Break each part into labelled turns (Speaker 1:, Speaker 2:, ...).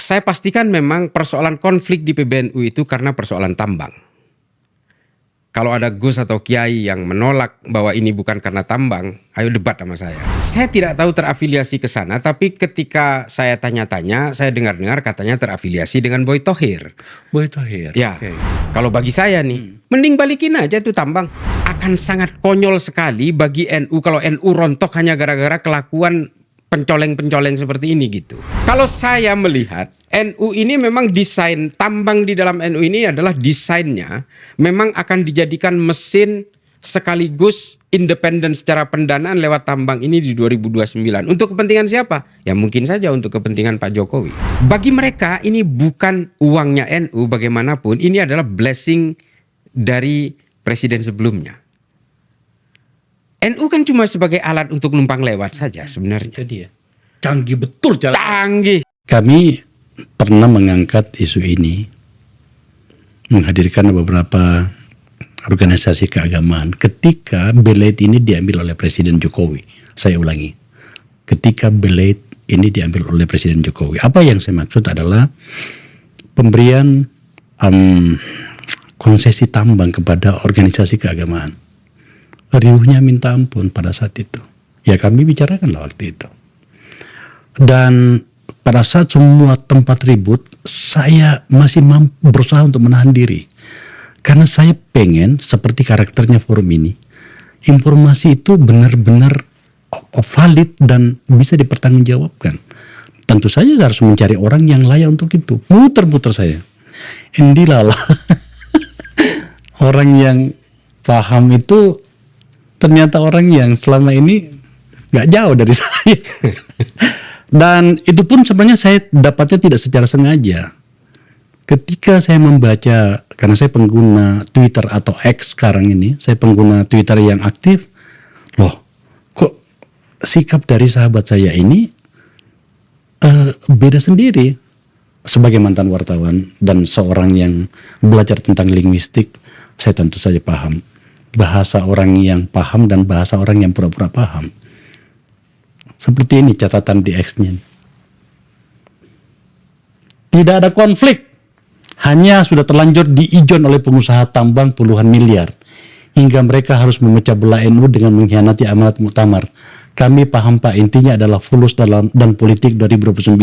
Speaker 1: saya pastikan memang persoalan konflik di PBNU itu karena persoalan tambang. Kalau ada Gus atau Kiai yang menolak bahwa ini bukan karena tambang, ayo debat sama saya. Saya tidak tahu terafiliasi ke sana, tapi ketika saya tanya-tanya, saya dengar-dengar katanya terafiliasi dengan Boy Thohir.
Speaker 2: Boy Thohir.
Speaker 1: Ya,
Speaker 2: Okay.
Speaker 1: kalau bagi saya nih, mending balikin aja tuh tambang. Akan sangat konyol sekali bagi NU kalau NU rontok hanya gara-gara kelakuan pencoleng-pencoleng seperti ini gitu. Kalau saya melihat NU ini memang desain tambang di dalam NU ini adalah desainnya memang akan dijadikan mesin sekaligus independen secara pendanaan lewat tambang ini di 2029. Untuk kepentingan siapa? Ya mungkin saja untuk kepentingan Pak Jokowi. Bagi mereka ini bukan uangnya NU bagaimanapun, ini adalah blessing dari presiden sebelumnya. NU kan cuma sebagai alat untuk numpang lewat saja sebenarnya.
Speaker 2: Jadi ya, canggih betul cara.
Speaker 1: Canggih.
Speaker 2: Kami pernah mengangkat isu ini, menghadirkan beberapa organisasi keagamaan ketika belet ini diambil oleh Presiden Jokowi. Saya ulangi, ketika belet ini diambil oleh Presiden Jokowi. Apa yang saya maksud adalah pemberian konsesi tambang kepada organisasi keagamaan. Riuhnya minta ampun pada saat itu. Ya kami bicarakanlah waktu itu. Dan pada saat semua tempat ribut, saya masih berusaha untuk menahan diri. Karena saya pengen, seperti karakternya forum ini, informasi itu benar-benar valid dan bisa dipertanggungjawabkan. Tentu saja saya harus mencari orang yang layak untuk itu. Muter-muter saya. Indilah orang yang paham itu ternyata orang yang selama ini nggak jauh dari saya. Dan itu pun sebenarnya saya dapatnya tidak secara sengaja. Ketika saya membaca, karena saya pengguna Twitter atau X sekarang ini, saya pengguna Twitter yang aktif, loh kok sikap dari sahabat saya ini beda sendiri. Sebagai mantan wartawan dan seorang yang belajar tentang linguistik, saya tentu saja paham bahasa orang yang paham dan bahasa orang yang pura-pura paham. Seperti ini catatan di X-nya. Tidak ada konflik, hanya sudah terlanjur diijon oleh pengusaha tambang puluhan miliar, hingga mereka harus memecah belah NU dengan mengkhianati amanat muktamar. Kami paham Pak, intinya adalah fulus dan politik 2029.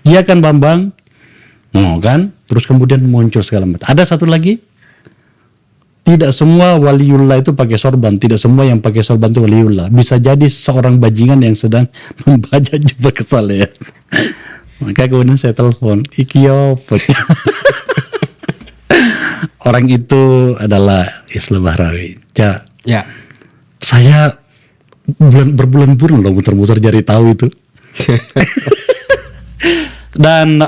Speaker 2: Iya kan Bambang? No, kan? Terus kemudian muncul segala macam. Ada satu lagi. Tidak semua waliullah itu pakai sorban. Tidak semua yang pakai sorban itu waliullah. Bisa jadi seorang bajingan yang sedang membaca jubah kesalehan. Maka kemudian saya telepon, Ikio. Orang itu adalah Islam Bahrawi.
Speaker 1: Ya.
Speaker 2: Saya berbulan-bulan loh muter-muter cari tahu itu. Dan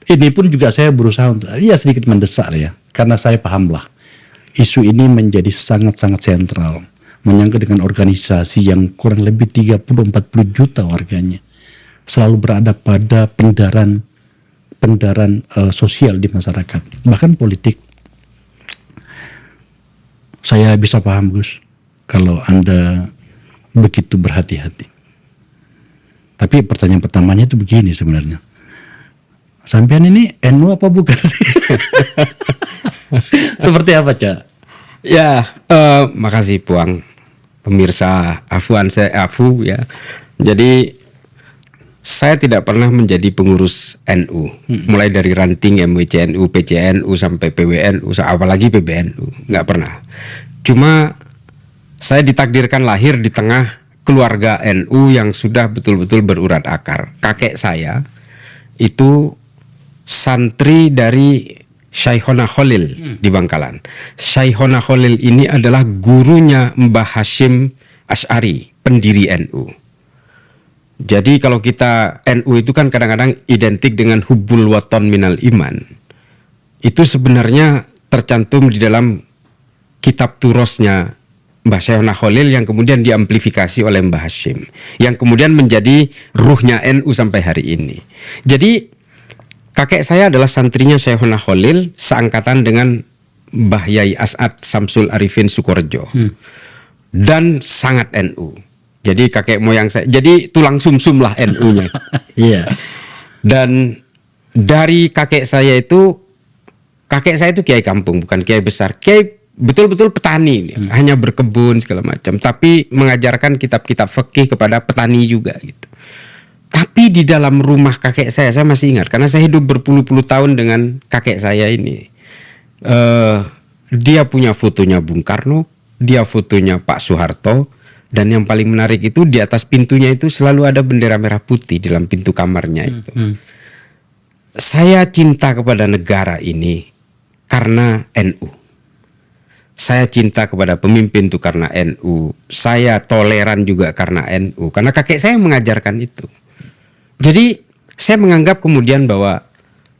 Speaker 2: ini pun juga saya berusaha untuk sedikit mendesak ya. Karena saya pahamlah isu ini menjadi sangat-sangat sentral, menyangkut dengan organisasi yang kurang lebih 30-40 juta warganya, selalu berada pada pendaran sosial di masyarakat, bahkan politik. Saya bisa paham Gus, kalau Anda begitu berhati-hati. Tapi pertanyaan pertamanya itu begini sebenarnya. Sampean ini NU apa bukan sih? Seperti apa, Cak?
Speaker 1: Ya, makasih Puang. Pemirsa Afuan saya Afu ya. Jadi saya tidak pernah menjadi pengurus NU. Mulai dari ranting MWCNU, PCNU sampai PWNU, apalagi PBNU, nggak pernah. Cuma saya ditakdirkan lahir di tengah keluarga NU yang sudah betul-betul berurat akar. Kakek saya itu santri dari Syekhona Khalil di Bangkalan. Syekhona Khalil ini adalah gurunya Mbah Hashim Asy'ari, pendiri NU. Jadi kalau kita NU itu kan kadang-kadang identik dengan hubbul waton minal iman. Itu sebenarnya tercantum di dalam kitab turosnya Mbah Syekhona Khalil yang kemudian diamplifikasi oleh Mbah Hashim, yang kemudian menjadi ruhnya NU sampai hari ini. Jadi kakek saya adalah santrinya Syekhona Khalil, seangkatan dengan Mbah Yai As'ad Samsul Arifin Sukorejo, dan sangat NU. Jadi kakek moyang saya, jadi tulang sumsum lah NU-nya.
Speaker 2: Iya.
Speaker 1: Dan dari kakek saya itu kiai kampung, bukan kiai besar, kiai betul-betul petani, hanya berkebun segala macam, tapi mengajarkan kitab-kitab fikih kepada petani juga gitu. Tapi di dalam rumah kakek saya masih ingat, karena saya hidup berpuluh-puluh tahun dengan kakek saya ini. Dia punya fotonya Bung Karno, dia fotonya Pak Soeharto, dan yang paling menarik itu di atas pintunya itu selalu ada bendera merah putih di dalam pintu kamarnya itu. Saya cinta kepada negara ini karena NU. Saya cinta kepada pemimpin itu karena NU. Saya toleran juga karena NU. Karena kakek saya mengajarkan itu. Jadi saya menganggap kemudian bahwa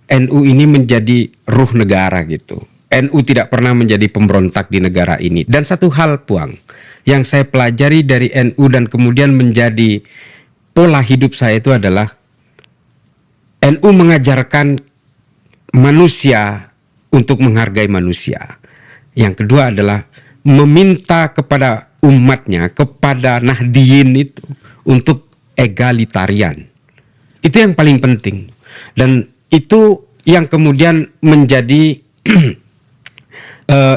Speaker 1: NU ini menjadi ruh negara gitu. NU tidak pernah menjadi pemberontak di negara ini. Dan satu hal Puang, yang saya pelajari dari NU dan kemudian menjadi pola hidup saya itu adalah NU mengajarkan manusia untuk menghargai manusia. Yang kedua adalah meminta kepada umatnya, kepada Nahdliyin itu untuk egalitarian. Itu yang paling penting. Dan itu yang kemudian menjadi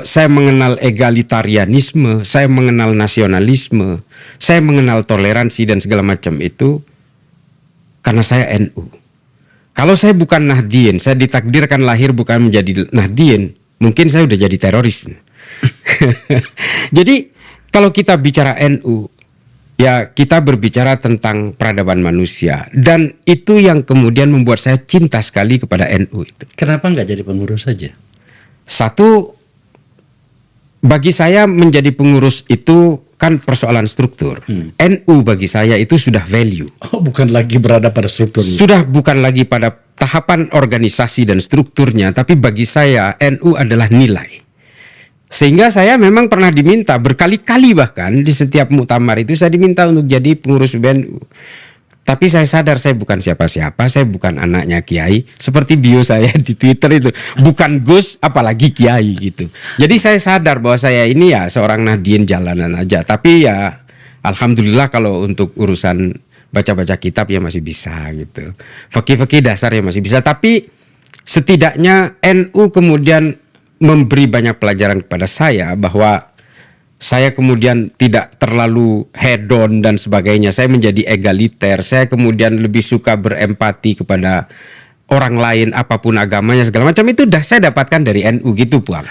Speaker 1: saya mengenal egalitarianisme, saya mengenal nasionalisme, saya mengenal toleransi dan segala macam itu karena saya NU. Kalau saya bukan Nahdliyin, saya ditakdirkan lahir bukan menjadi Nahdliyin, mungkin saya udah jadi teroris. Jadi kalau kita bicara NU, ya kita berbicara tentang peradaban manusia. Dan itu yang kemudian membuat saya cinta sekali kepada NU itu.
Speaker 2: Kenapa nggak jadi pengurus saja?
Speaker 1: Satu, bagi saya menjadi pengurus itu kan persoalan struktur. NU bagi saya itu sudah value.
Speaker 2: Oh, bukan lagi berada pada strukturnya.
Speaker 1: Sudah bukan lagi pada tahapan organisasi dan strukturnya, tapi bagi saya NU adalah nilai. Sehingga saya memang pernah diminta berkali-kali, bahkan di setiap muktamar itu saya diminta untuk jadi pengurus PBNU. Tapi saya sadar saya bukan siapa-siapa, saya bukan anaknya kiai. Seperti bio saya di Twitter itu, bukan Gus apalagi kiai gitu. Jadi saya sadar bahwa saya ini ya seorang Nahdliyin jalanan aja. Tapi ya alhamdulillah kalau untuk urusan baca-baca kitab ya masih bisa gitu. Fikih-fikih dasar ya masih bisa. Tapi setidaknya NU kemudian memberi banyak pelajaran kepada saya bahwa saya kemudian tidak terlalu hedon dan sebagainya. Saya menjadi egaliter. Saya kemudian lebih suka berempati kepada orang lain apapun agamanya segala macam. Itu saya dapatkan dari NU gitu Puang.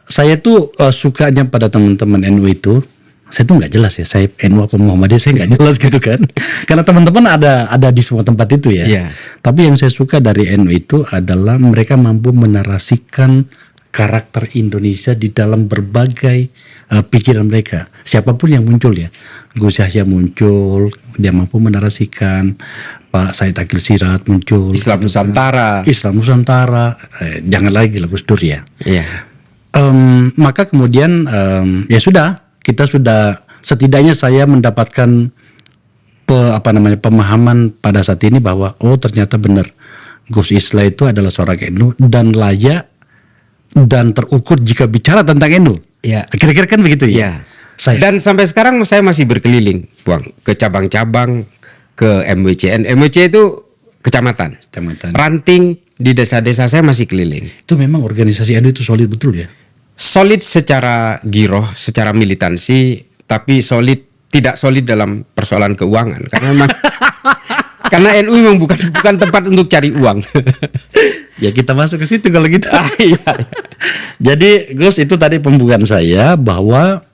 Speaker 2: Saya tuh sukanya pada teman-teman NU itu, saya tuh nggak jelas ya, saya NU apa Muhammadiyah, saya nggak jelas gitu kan. Karena teman-teman ada di semua tempat itu ya.
Speaker 1: Yeah.
Speaker 2: Tapi yang saya suka dari NU itu adalah mereka mampu menarasikan karakter Indonesia di dalam berbagai pikiran mereka. Siapapun yang muncul ya, Gus Yahya muncul, dia mampu menarasikan. Pak Said Akil Siraj muncul.
Speaker 1: Islam
Speaker 2: Nusantara. Jangan lagi lah Gus Dur ya.
Speaker 1: Yeah.
Speaker 2: Maka kemudian ya sudah, kita sudah setidaknya saya mendapatkan pemahaman pada saat ini bahwa oh ternyata benar Gus Islah itu adalah seorang NU dan layak dan terukur jika bicara tentang NU.
Speaker 1: Ya,
Speaker 2: kira-kira kan begitu ya.
Speaker 1: Dan sampai sekarang saya masih berkeliling, Bang, ke cabang-cabang, ke MWCN. MWC itu kecamatan. Ranting di desa-desa saya masih keliling.
Speaker 2: Itu memang organisasi NU itu solid betul ya.
Speaker 1: Solid secara giroh, secara militansi, tapi tidak solid dalam persoalan keuangan. Karena memang karena NU memang bukan tempat untuk cari uang.
Speaker 2: Ya kita masuk ke situ kalau gitu. Iya. Jadi Gus, itu tadi pembukaan saya bahwa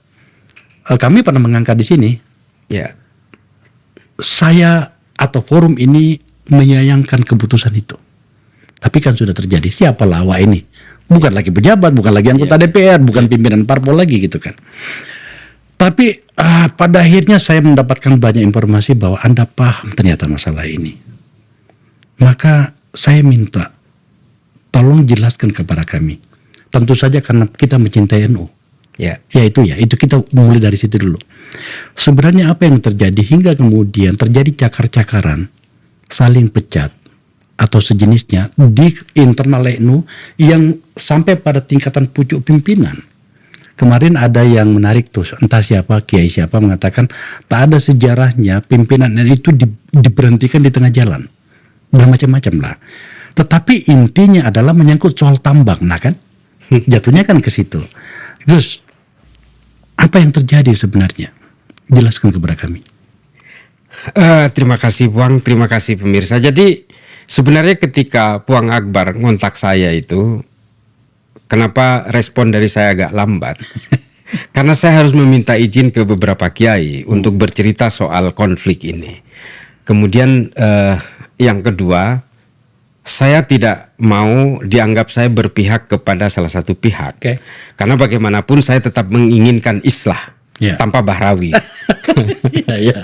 Speaker 2: kami pernah mengangkat di sini.
Speaker 1: Ya.
Speaker 2: Saya atau forum ini menyayangkan keputusan itu. Tapi kan sudah terjadi. Siapa lawa ini? Bukan lagi pejabat, bukan lagi anggota DPR, bukan pimpinan parpol lagi gitu kan. Tapi pada akhirnya saya mendapatkan banyak informasi bahwa Anda paham ternyata masalah ini. Maka saya minta tolong jelaskan kepada kami. Tentu saja karena kita mencintai NU. Ya itu kita mulai dari situ dulu. Sebenarnya apa yang terjadi hingga kemudian terjadi cakar-cakaran, saling pecat atau sejenisnya di internal NU yang sampai pada tingkatan pucuk pimpinan. Kemarin ada yang menarik tuh, entah siapa, kiai siapa mengatakan tak ada sejarahnya pimpinan NU itu diberhentikan di tengah jalan. bermacam-macam lah. Tetapi intinya adalah menyangkut soal tambang, nah kan? Jatuhnya kan ke situ. Gus, apa yang terjadi sebenarnya? Jelaskan kepada kami.
Speaker 1: Terima kasih Puang, terima kasih pemirsa. Jadi sebenarnya ketika Puang Akbar ngontak saya itu, kenapa respon dari saya agak lambat? Karena saya harus meminta izin ke beberapa kiai untuk bercerita soal konflik ini. Kemudian yang kedua, saya tidak mau dianggap saya berpihak kepada salah satu pihak.
Speaker 2: Oke.
Speaker 1: Karena bagaimanapun saya tetap menginginkan islah tanpa bahrawi.
Speaker 2: Ya.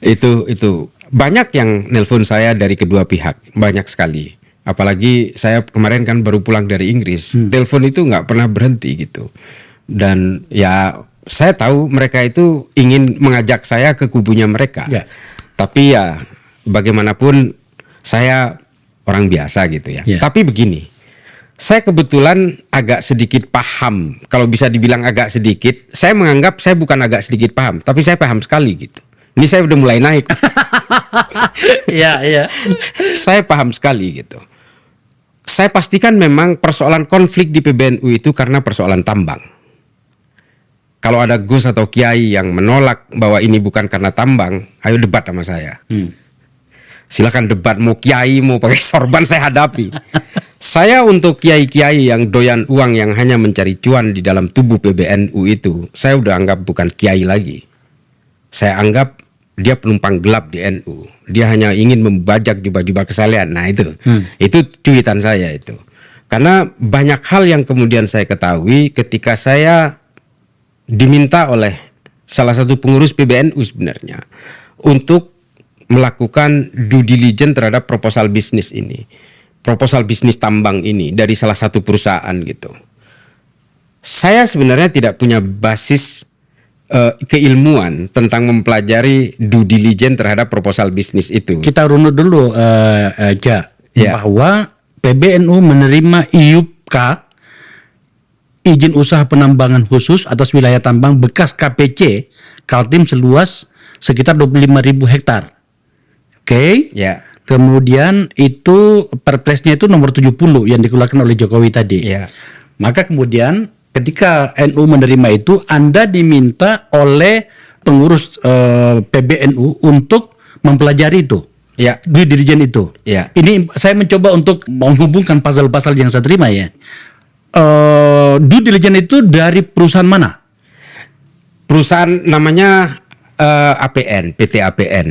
Speaker 1: Itu banyak yang nelpon saya dari kedua pihak, banyak sekali. Apalagi saya kemarin kan baru pulang dari Inggris, telepon itu nggak pernah berhenti gitu. Dan ya saya tahu mereka itu ingin mengajak saya ke kubunya mereka.
Speaker 2: Ya.
Speaker 1: Tapi ya bagaimanapun saya orang biasa gitu ya. Tapi begini, saya kebetulan agak sedikit paham. Kalau bisa dibilang agak sedikit, saya menganggap saya bukan agak sedikit paham, tapi saya paham sekali gitu. Ini saya udah mulai naik.
Speaker 2: Iya.
Speaker 1: Saya paham sekali gitu. Saya pastikan memang persoalan konflik di PBNU itu karena persoalan tambang. Kalau ada Gus atau Kiai yang menolak bahwa ini bukan karena tambang, ayo debat sama saya. Silakan debat, mau Kiai mau pakai sorban saya hadapi. Saya untuk Kiai-Kiai yang doyan uang yang hanya mencari cuan di dalam tubuh PBNU itu, saya udah anggap bukan Kiai lagi. Saya anggap dia penumpang gelap di NU. Dia hanya ingin membajak jubah-jubah kesalehan. Nah itu cuitan saya itu. Karena banyak hal yang kemudian saya ketahui ketika saya diminta oleh salah satu pengurus PBNU sebenarnya untuk melakukan due diligence terhadap proposal bisnis ini, proposal bisnis tambang ini dari salah satu perusahaan gitu. Saya sebenarnya tidak punya basis keilmuan tentang mempelajari due diligence terhadap proposal bisnis itu.
Speaker 2: Kita runut dulu, bahwa PBNU menerima IUPK, izin usaha penambangan khusus atas wilayah tambang bekas KPC Kaltim seluas sekitar 25.000 hektar. Oke.
Speaker 1: Ya.
Speaker 2: Kemudian itu perpresnya itu nomor 70 yang dikeluarkan oleh Jokowi tadi.
Speaker 1: Ya.
Speaker 2: Maka kemudian ketika NU menerima itu, Anda diminta oleh pengurus PBNU untuk mempelajari itu.
Speaker 1: Ya.
Speaker 2: Due diligence itu.
Speaker 1: Ya.
Speaker 2: Ini saya mencoba untuk menghubungkan pasal-pasal yang saya terima ya. Due diligence itu dari perusahaan mana?
Speaker 1: Perusahaan namanya APN, PT APN.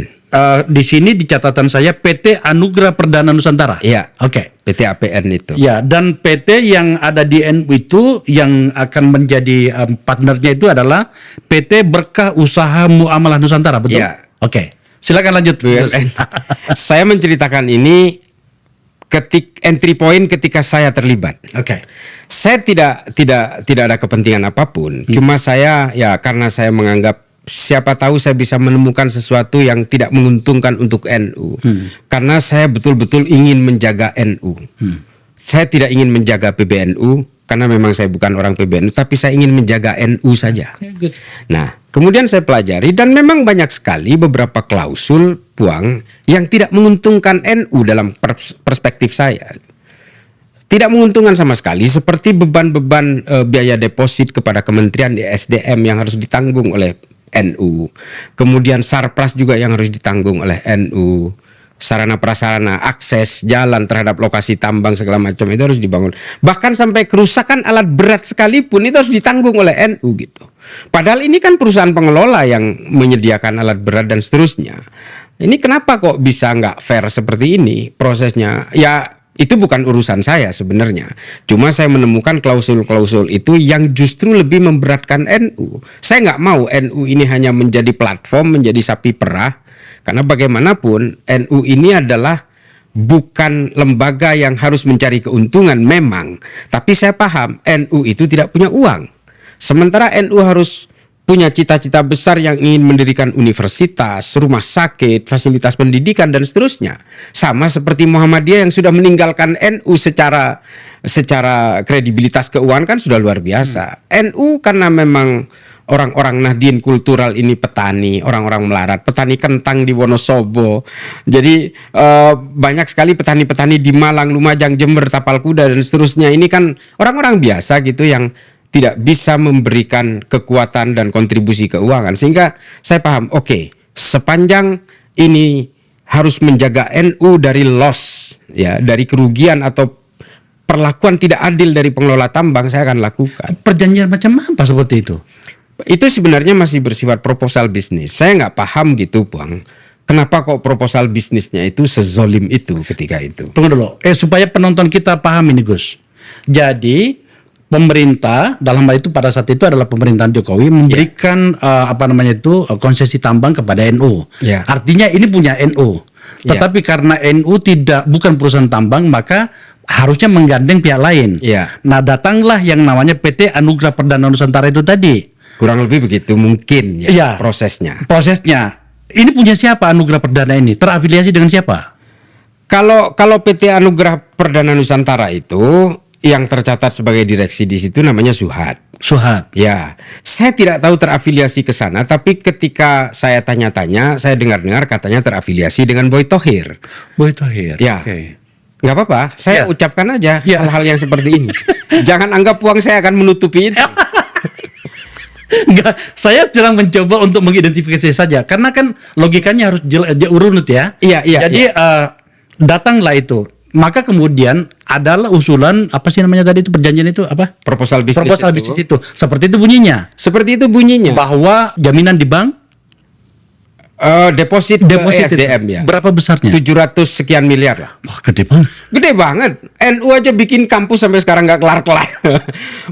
Speaker 2: Di sini di catatan saya PT Anugerah Perdana Nusantara.
Speaker 1: Iya.
Speaker 2: Oke.
Speaker 1: PT APN itu.
Speaker 2: Ya, dan PT yang ada di NU itu yang akan menjadi partnernya itu adalah PT Berkah Usaha Muamalah Nusantara, betul?
Speaker 1: Iya.
Speaker 2: Oke. Silakan lanjut.
Speaker 1: Saya menceritakan ini entry point ketika saya terlibat.
Speaker 2: Oke.
Speaker 1: Saya tidak ada kepentingan apapun. Cuma saya ya karena saya menganggap siapa tahu saya bisa menemukan sesuatu yang tidak menguntungkan untuk NU. Karena saya betul-betul ingin menjaga NU. Saya tidak ingin menjaga PBNU karena memang saya bukan orang PBNU, tapi saya ingin menjaga NU saja. Nah, kemudian saya pelajari dan memang banyak sekali beberapa klausul Puang yang tidak menguntungkan NU dalam perspektif saya. Tidak menguntungkan sama sekali, seperti beban-beban biaya deposit kepada Kementerian SDM yang harus ditanggung oleh NU. Kemudian sarpras juga yang harus ditanggung oleh NU. Sarana prasarana, akses jalan terhadap lokasi tambang segala macam itu harus dibangun. Bahkan sampai kerusakan alat berat sekalipun itu harus ditanggung oleh NU gitu. Padahal ini kan perusahaan pengelola yang menyediakan alat berat dan seterusnya. Ini kenapa kok bisa nggak fair seperti ini prosesnya? Ya itu bukan urusan saya sebenarnya. Cuma saya menemukan klausul-klausul itu yang justru lebih memberatkan NU. Saya nggak mau NU ini hanya menjadi platform, menjadi sapi perah. Karena bagaimanapun NU ini adalah bukan lembaga yang harus mencari keuntungan memang. Tapi saya paham NU itu tidak punya uang. Sementara NU harus punya cita-cita besar yang ingin mendirikan universitas, rumah sakit, fasilitas pendidikan dan seterusnya. Sama seperti Muhammadiyah yang sudah meninggalkan NU secara kredibilitas keuangan kan sudah luar biasa. NU karena memang orang-orang Nahdien Kultural ini petani, orang-orang melarat, petani kentang di Wonosobo. Jadi banyak sekali petani-petani di Malang, Lumajang, Jember, Tapal Kuda dan seterusnya. Ini kan orang-orang biasa gitu yang tidak bisa memberikan kekuatan dan kontribusi keuangan. Sehingga saya paham, oke, sepanjang ini harus menjaga NU dari loss, ya, dari kerugian atau perlakuan tidak adil dari pengelola tambang, saya akan lakukan.
Speaker 2: Perjanjian macam apa seperti itu?
Speaker 1: Itu sebenarnya masih bersifat proposal bisnis. Saya nggak paham gitu, Bang. Kenapa kok proposal bisnisnya itu sezolim itu ketika itu?
Speaker 2: Tunggu dulu. Supaya penonton kita paham ini, Gus. Jadi pemerintah dalam hal itu pada saat itu adalah pemerintahan Jokowi memberikan konsesi tambang kepada NU.
Speaker 1: Ya.
Speaker 2: Artinya ini punya NU. Tetapi karena NU bukan perusahaan tambang, maka harusnya menggandeng pihak lain.
Speaker 1: Ya.
Speaker 2: Nah, datanglah yang namanya PT Anugerah Perdana Nusantara itu tadi.
Speaker 1: Kurang lebih begitu mungkin ya, prosesnya.
Speaker 2: Prosesnya. Ini punya siapa Anugerah Perdana ini? Terafiliasi dengan siapa?
Speaker 1: Kalau PT Anugerah Perdana Nusantara itu yang tercatat sebagai direksi di situ namanya Suhat.
Speaker 2: Suhat.
Speaker 1: Ya, saya tidak tahu terafiliasi ke sana, tapi ketika saya tanya-tanya, saya dengar-dengar katanya terafiliasi dengan Boy Thohir.
Speaker 2: Boy Thohir.
Speaker 1: Ya.
Speaker 2: Oke.
Speaker 1: Nggak apa-apa, saya ucapkan aja hal-hal yang seperti ini. Jangan anggap uang saya akan menutupi itu.
Speaker 2: Enggak, saya sedang mencoba untuk mengidentifikasi saja, karena kan logikanya harus urut ya.
Speaker 1: Iya.
Speaker 2: Jadi datanglah itu, maka kemudian adalah usulan apa sih namanya tadi itu perjanjian itu apa?
Speaker 1: Proposal bisnis.
Speaker 2: Proposal bisnis itu, seperti itu bunyinya.
Speaker 1: Seperti itu bunyinya.
Speaker 2: Bahwa jaminan di bank,
Speaker 1: deposit SDM ya.
Speaker 2: Berapa besarnya?
Speaker 1: 700 sekian miliar lah.
Speaker 2: Wah, gede banget.
Speaker 1: Gede banget. NU aja bikin kampus sampai sekarang nggak kelar-kelar.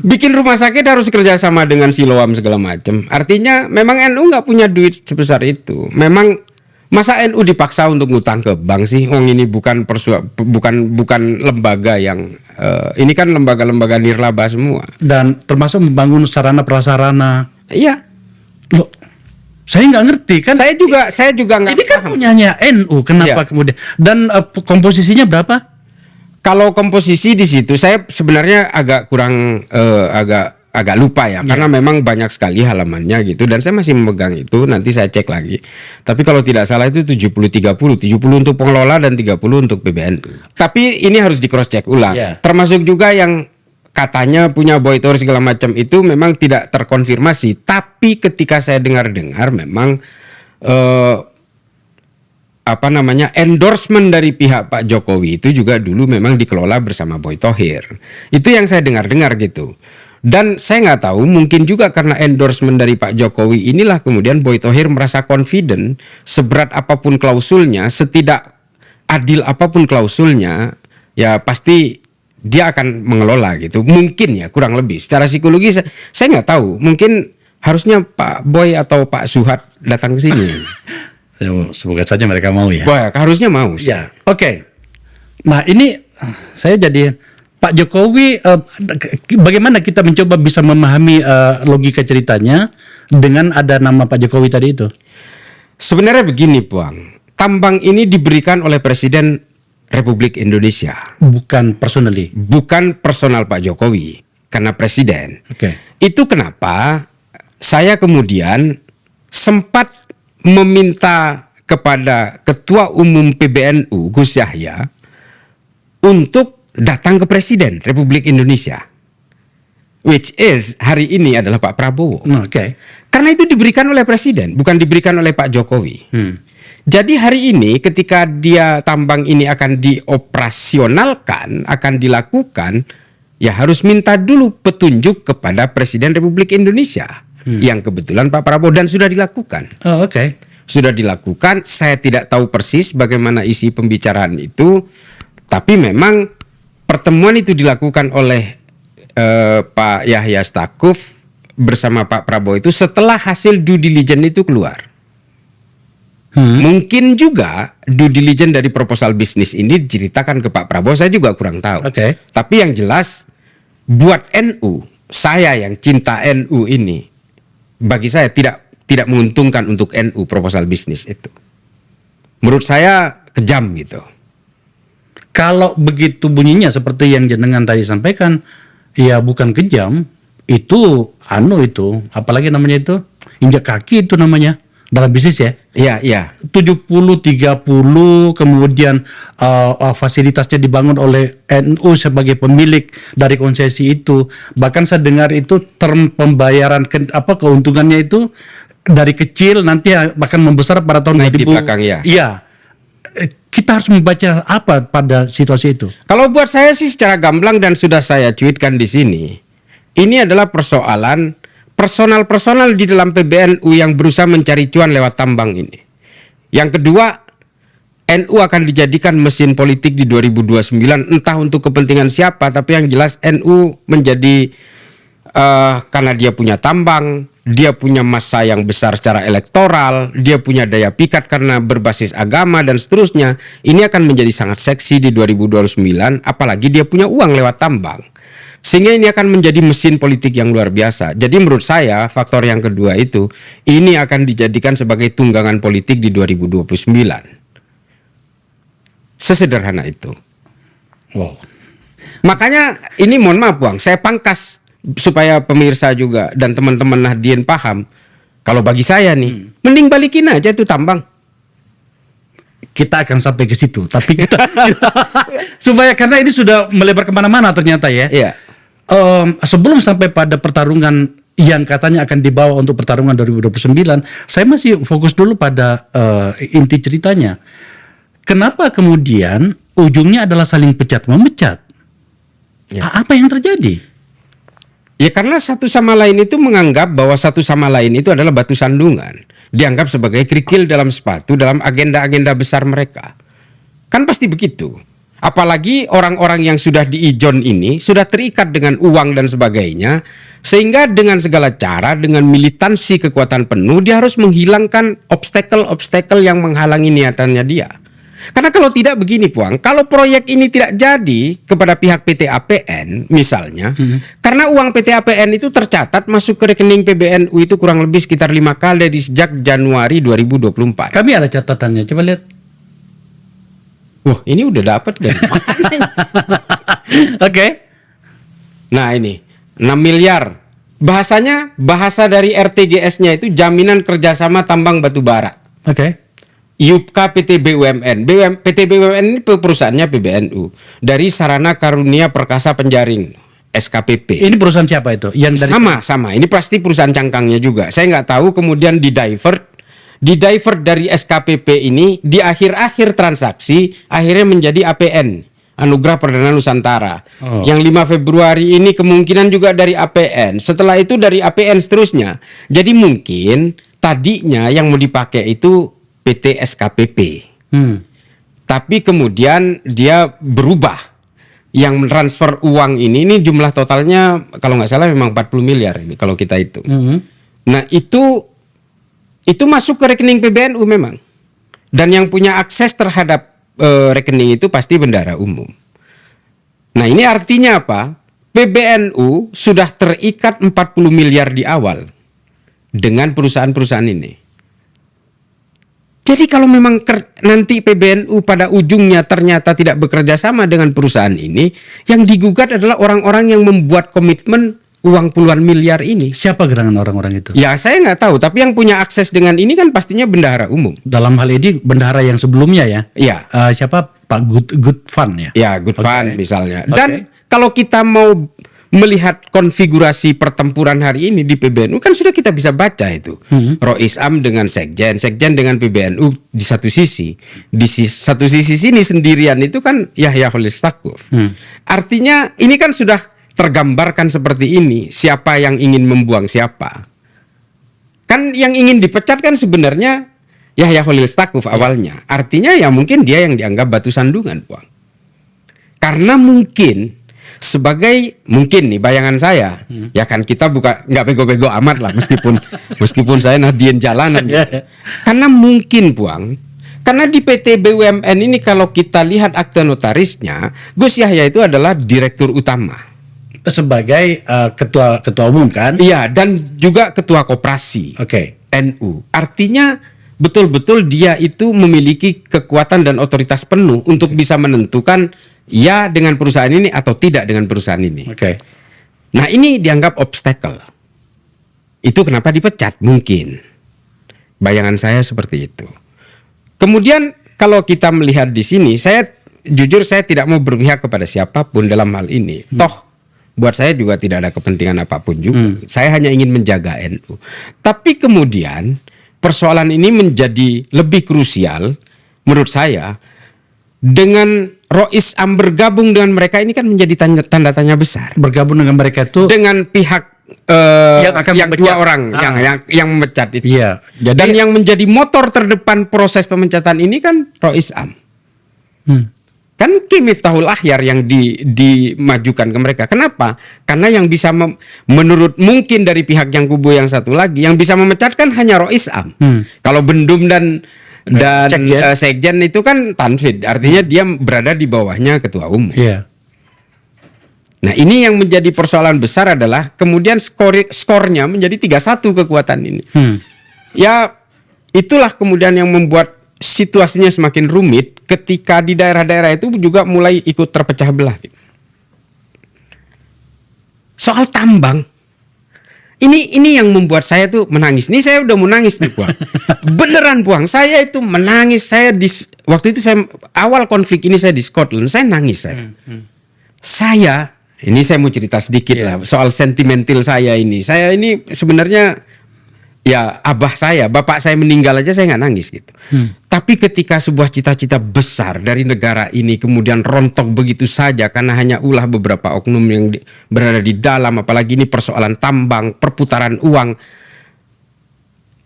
Speaker 1: Bikin rumah sakit harus kerjasama dengan Siloam segala macam. Artinya memang NU nggak punya duit sebesar itu. Memang masa NU dipaksa untuk ngutang ke bank sih? Wong ini bukan lembaga yang ini kan lembaga-lembaga nirlaba semua.
Speaker 2: Dan termasuk membangun sarana prasarana.
Speaker 1: Iya.
Speaker 2: Loh, saya nggak ngerti kan?
Speaker 1: Saya juga nggak.
Speaker 2: Ini kan punyanya NU, kenapa kemudian? Dan komposisinya berapa?
Speaker 1: Kalau komposisi di situ saya sebenarnya agak kurang agak lupa ya, karena memang banyak sekali halamannya gitu, dan saya masih memegang itu, nanti saya cek lagi. Tapi kalau tidak salah itu 70-30, 70 untuk pengelola dan 30 untuk PBNU. Tapi ini harus di cross check ulang. Termasuk juga yang katanya punya Boy Thohir segala macam itu memang tidak terkonfirmasi. Tapi ketika saya dengar-dengar memang endorsement dari pihak Pak Jokowi itu juga dulu memang dikelola bersama Boy Thohir. Itu yang saya dengar-dengar gitu. Dan saya nggak tahu, mungkin juga karena endorsement dari Pak Jokowi inilah kemudian Boy Thohir merasa confident, seberat apapun klausulnya, setidak adil apapun klausulnya, ya pasti dia akan mengelola gitu. Mungkin ya, kurang lebih. Secara psikologi saya nggak tahu. Mungkin harusnya Pak Boy atau Pak Suhat datang ke sini.
Speaker 2: Semoga saja mereka mau ya.
Speaker 1: Wah, harusnya mau sih.
Speaker 2: Ya. Oke. Nah, ini saya jadi Pak Jokowi, bagaimana kita mencoba bisa memahami logika ceritanya dengan ada nama Pak Jokowi tadi itu?
Speaker 1: Sebenarnya begini, Bang. Tambang ini diberikan oleh Presiden Republik Indonesia.
Speaker 2: Bukan personally.
Speaker 1: Bukan personal Pak Jokowi, karena Presiden. Itu kenapa saya kemudian sempat meminta kepada Ketua Umum PBNU Gus Yahya untuk datang ke Presiden Republik Indonesia, which is hari ini adalah Pak Prabowo. Karena itu diberikan oleh Presiden, bukan diberikan oleh Pak Jokowi. Jadi hari ini ketika tambang ini akan dioperasionalkan, akan dilakukan, ya harus minta dulu petunjuk kepada Presiden Republik Indonesia, yang kebetulan Pak Prabowo, dan sudah dilakukan. Sudah dilakukan. Saya tidak tahu persis bagaimana isi pembicaraan itu, tapi memang pertemuan itu dilakukan oleh Pak Yahya Stakuf bersama Pak Prabowo itu setelah hasil due diligence itu keluar. Mungkin juga due diligence dari proposal bisnis ini diceritakan ke Pak Prabowo, saya juga kurang tahu. Tapi yang jelas buat NU, saya yang cinta NU ini, bagi saya tidak menguntungkan untuk NU proposal bisnis itu. Menurut saya kejam gitu.
Speaker 2: Kalau begitu bunyinya seperti yang jenengan tadi sampaikan, ya bukan kejam, itu apalagi namanya itu injak kaki itu namanya dalam bisnis ya.
Speaker 1: Iya, iya.
Speaker 2: 70-30 kemudian fasilitasnya dibangun oleh NU sebagai pemilik dari konsesi itu. Bahkan saya dengar itu term pembayaran keuntungannya itu dari kecil nanti bahkan membesar pada tahun
Speaker 1: Naik
Speaker 2: 2000.
Speaker 1: di belakang, ya.
Speaker 2: Iya. Kita harus membaca apa pada situasi itu?
Speaker 1: Kalau buat saya sih secara gamblang dan sudah saya cuitkan di sini, ini adalah persoalan personal di dalam PBNU yang berusaha mencari cuan lewat tambang ini. Yang kedua, NU akan dijadikan mesin politik di 2029, entah untuk kepentingan siapa, tapi yang jelas NU menjadi karena dia punya tambang, dia punya massa yang besar secara elektoral, dia punya daya pikat karena berbasis agama dan seterusnya. Ini akan menjadi sangat seksi di 2029, apalagi dia punya uang lewat tambang. Sehingga ini akan menjadi mesin politik yang luar biasa. Jadi menurut saya faktor yang kedua itu, ini akan dijadikan sebagai tunggangan politik di 2029. Sesederhana itu.
Speaker 2: Wow.
Speaker 1: Makanya ini mohon maaf Bang, saya pangkas supaya pemirsa juga dan teman-teman Nahdien paham. Kalau bagi saya nih, mending balikin aja tuh tambang.
Speaker 2: Kita akan sampai ke situ, tapi kita supaya karena ini sudah melebar kemana-mana ternyata ya.
Speaker 1: Iya.
Speaker 2: Sebelum sampai pada pertarungan yang katanya akan dibawa untuk pertarungan 2029, saya masih fokus dulu pada inti ceritanya. Kenapa kemudian ujungnya adalah saling pecat memecat?
Speaker 1: Ya.
Speaker 2: Apa yang terjadi?
Speaker 1: Ya karena satu sama lain itu menganggap bahwa satu sama lain itu adalah batu sandungan. Dianggap sebagai kerikil dalam sepatu dalam agenda-agenda besar mereka. Kan pasti begitu. Apalagi orang-orang yang sudah di ijon ini sudah terikat dengan uang dan sebagainya, sehingga dengan segala cara, dengan militansi kekuatan penuh, dia harus menghilangkan obstacle-obstacle yang menghalangi niatannya dia. Karena kalau tidak begini Puang, kalau proyek ini tidak jadi kepada pihak PT APN misalnya, karena uang PT APN itu tercatat masuk ke rekening PBNU itu kurang lebih sekitar 5 kali dari sejak Januari 2024.
Speaker 2: Kami ada catatannya, coba lihat.
Speaker 1: Wah, ini udah dapat dari mana?
Speaker 2: Oke.
Speaker 1: Nah ini 6 miliar. Bahasa dari RTGS-nya itu jaminan kerjasama tambang batu bara.
Speaker 2: Oke.
Speaker 1: YUPKA PT BUMN. PT BUMN ini perusahaannya PBNU. Dari Sarana Karunia Perkasa Penjaring, SKPP.
Speaker 2: Ini perusahaan siapa itu? Yang dari
Speaker 1: Sama. Ini pasti perusahaan cangkangnya juga. Saya nggak tahu kemudian di divert dari SKPP ini di akhir-akhir transaksi akhirnya menjadi APN, Anugerah Perdana Nusantara. Yang 5 Februari ini kemungkinan juga dari APN. Setelah itu dari APN seterusnya. Jadi mungkin tadinya yang mau dipakai itu PT SKPP. Tapi kemudian dia berubah. Yang mentransfer uang ini jumlah totalnya kalau nggak salah memang 40 miliar ini kalau kita itu. Nah itu masuk ke rekening PBNU memang. Dan yang punya akses terhadap rekening itu pasti bendahara umum. Nah ini artinya apa? PBNU sudah terikat 40 miliar di awal dengan perusahaan-perusahaan ini. Jadi kalau memang nanti PBNU pada ujungnya ternyata tidak bekerja sama dengan perusahaan ini, yang digugat adalah orang-orang yang membuat komitmen uang puluhan miliar ini.
Speaker 2: Siapa gerangan orang-orang itu?
Speaker 1: Ya saya nggak tahu, tapi yang punya akses dengan ini kan pastinya bendahara umum.
Speaker 2: Dalam hal ini bendahara yang sebelumnya ya?
Speaker 1: Iya.
Speaker 2: Siapa? Pak Good Fund ya?
Speaker 1: Ya, Good Fund misalnya. Dan kalau kita mau melihat konfigurasi pertempuran hari ini di PBNU kan sudah kita bisa baca itu. Rois Am dengan Sekjen dengan PBNU di satu sisi. Di satu sisi sini sendirian itu kan Yahya Khalil Stakuf. Artinya ini kan sudah tergambarkan seperti ini, siapa yang ingin membuang siapa. Kan yang ingin dipecat kan sebenarnya Yahya Khalil Stakuf awalnya. Artinya ya mungkin dia yang dianggap batu sandungan, Bang. Karena mungkin mungkin nih bayangan saya, ya kan kita nggak bego-bego amat lah meskipun saya Nahdien jalanan. Gitu. Karena mungkin Bang, karena di PT BUMN ini kalau kita lihat akte notarisnya, Gus Yahya itu adalah direktur utama.
Speaker 2: Sebagai ketua umum kan?
Speaker 1: Iya, dan juga ketua koperasi. NU. Artinya betul-betul dia itu memiliki kekuatan dan otoritas penuh untuk bisa menentukan ya dengan perusahaan ini atau tidak dengan perusahaan ini. Nah, ini dianggap obstacle. Itu kenapa dipecat mungkin. Bayangan saya seperti itu. Kemudian kalau kita melihat di sini, saya jujur saya tidak mau berpihak kepada siapapun dalam hal ini. Toh buat saya juga tidak ada kepentingan apapun juga. Saya hanya ingin menjaga NU. Tapi kemudian persoalan ini menjadi lebih krusial menurut saya dengan Rois Am bergabung dengan mereka ini kan menjadi tanda tanya besar.
Speaker 2: Bergabung dengan mereka itu
Speaker 1: Dengan pihak yang
Speaker 2: memecat.
Speaker 1: dua orang yang memecat itu.
Speaker 2: Iya. Jadi,
Speaker 1: Dan yang menjadi motor terdepan proses pemecatan ini kan Rois Am. Kan Ki Miftahul Akhyar yang dimajukan ke mereka. Kenapa? Karena yang bisa menurut mungkin dari pihak yang kubu yang satu lagi yang bisa memecat kan hanya Rois Am. Kalau Bendum dan Sekjen itu kan tanfid, artinya dia berada di bawahnya ketua umum.
Speaker 2: Iya.
Speaker 1: Nah, ini yang menjadi persoalan besar adalah kemudian skornya menjadi 3-1 kekuatan ini. Ya, itulah kemudian yang membuat situasinya semakin rumit ketika di daerah-daerah itu juga mulai ikut terpecah belah. Soal tambang, ini yang membuat saya tuh menangis. Ini saya udah mau nangis nih, Puang. Beneran, Puang. Saya itu menangis. Waktu itu saya awal konflik ini saya di Scotland, saya nangis saya. Ini saya mau cerita sedikit lah soal sentimental saya ini. Saya ini sebenarnya ya bapak saya meninggal aja saya nggak nangis gitu. Tapi ketika sebuah cita-cita besar dari negara ini kemudian rontok begitu saja karena hanya ulah beberapa oknum yang berada di dalam, apalagi ini persoalan tambang, perputaran uang,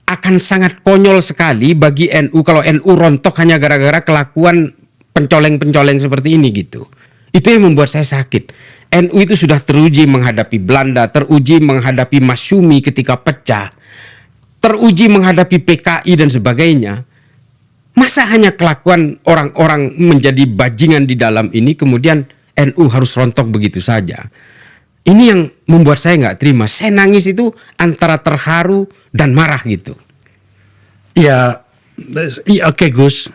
Speaker 1: akan sangat konyol sekali bagi NU kalau NU rontok hanya gara-gara kelakuan pencoleng-pencoleng seperti ini gitu. Itu yang membuat saya sakit. NU itu sudah teruji menghadapi Belanda, teruji menghadapi Masyumi ketika pecah, teruji menghadapi PKI dan sebagainya. Masa hanya kelakuan orang-orang menjadi bajingan di dalam ini kemudian NU harus rontok begitu saja. Ini yang membuat saya nggak terima. Saya nangis itu antara terharu dan marah gitu.
Speaker 2: Ya, oke Gus,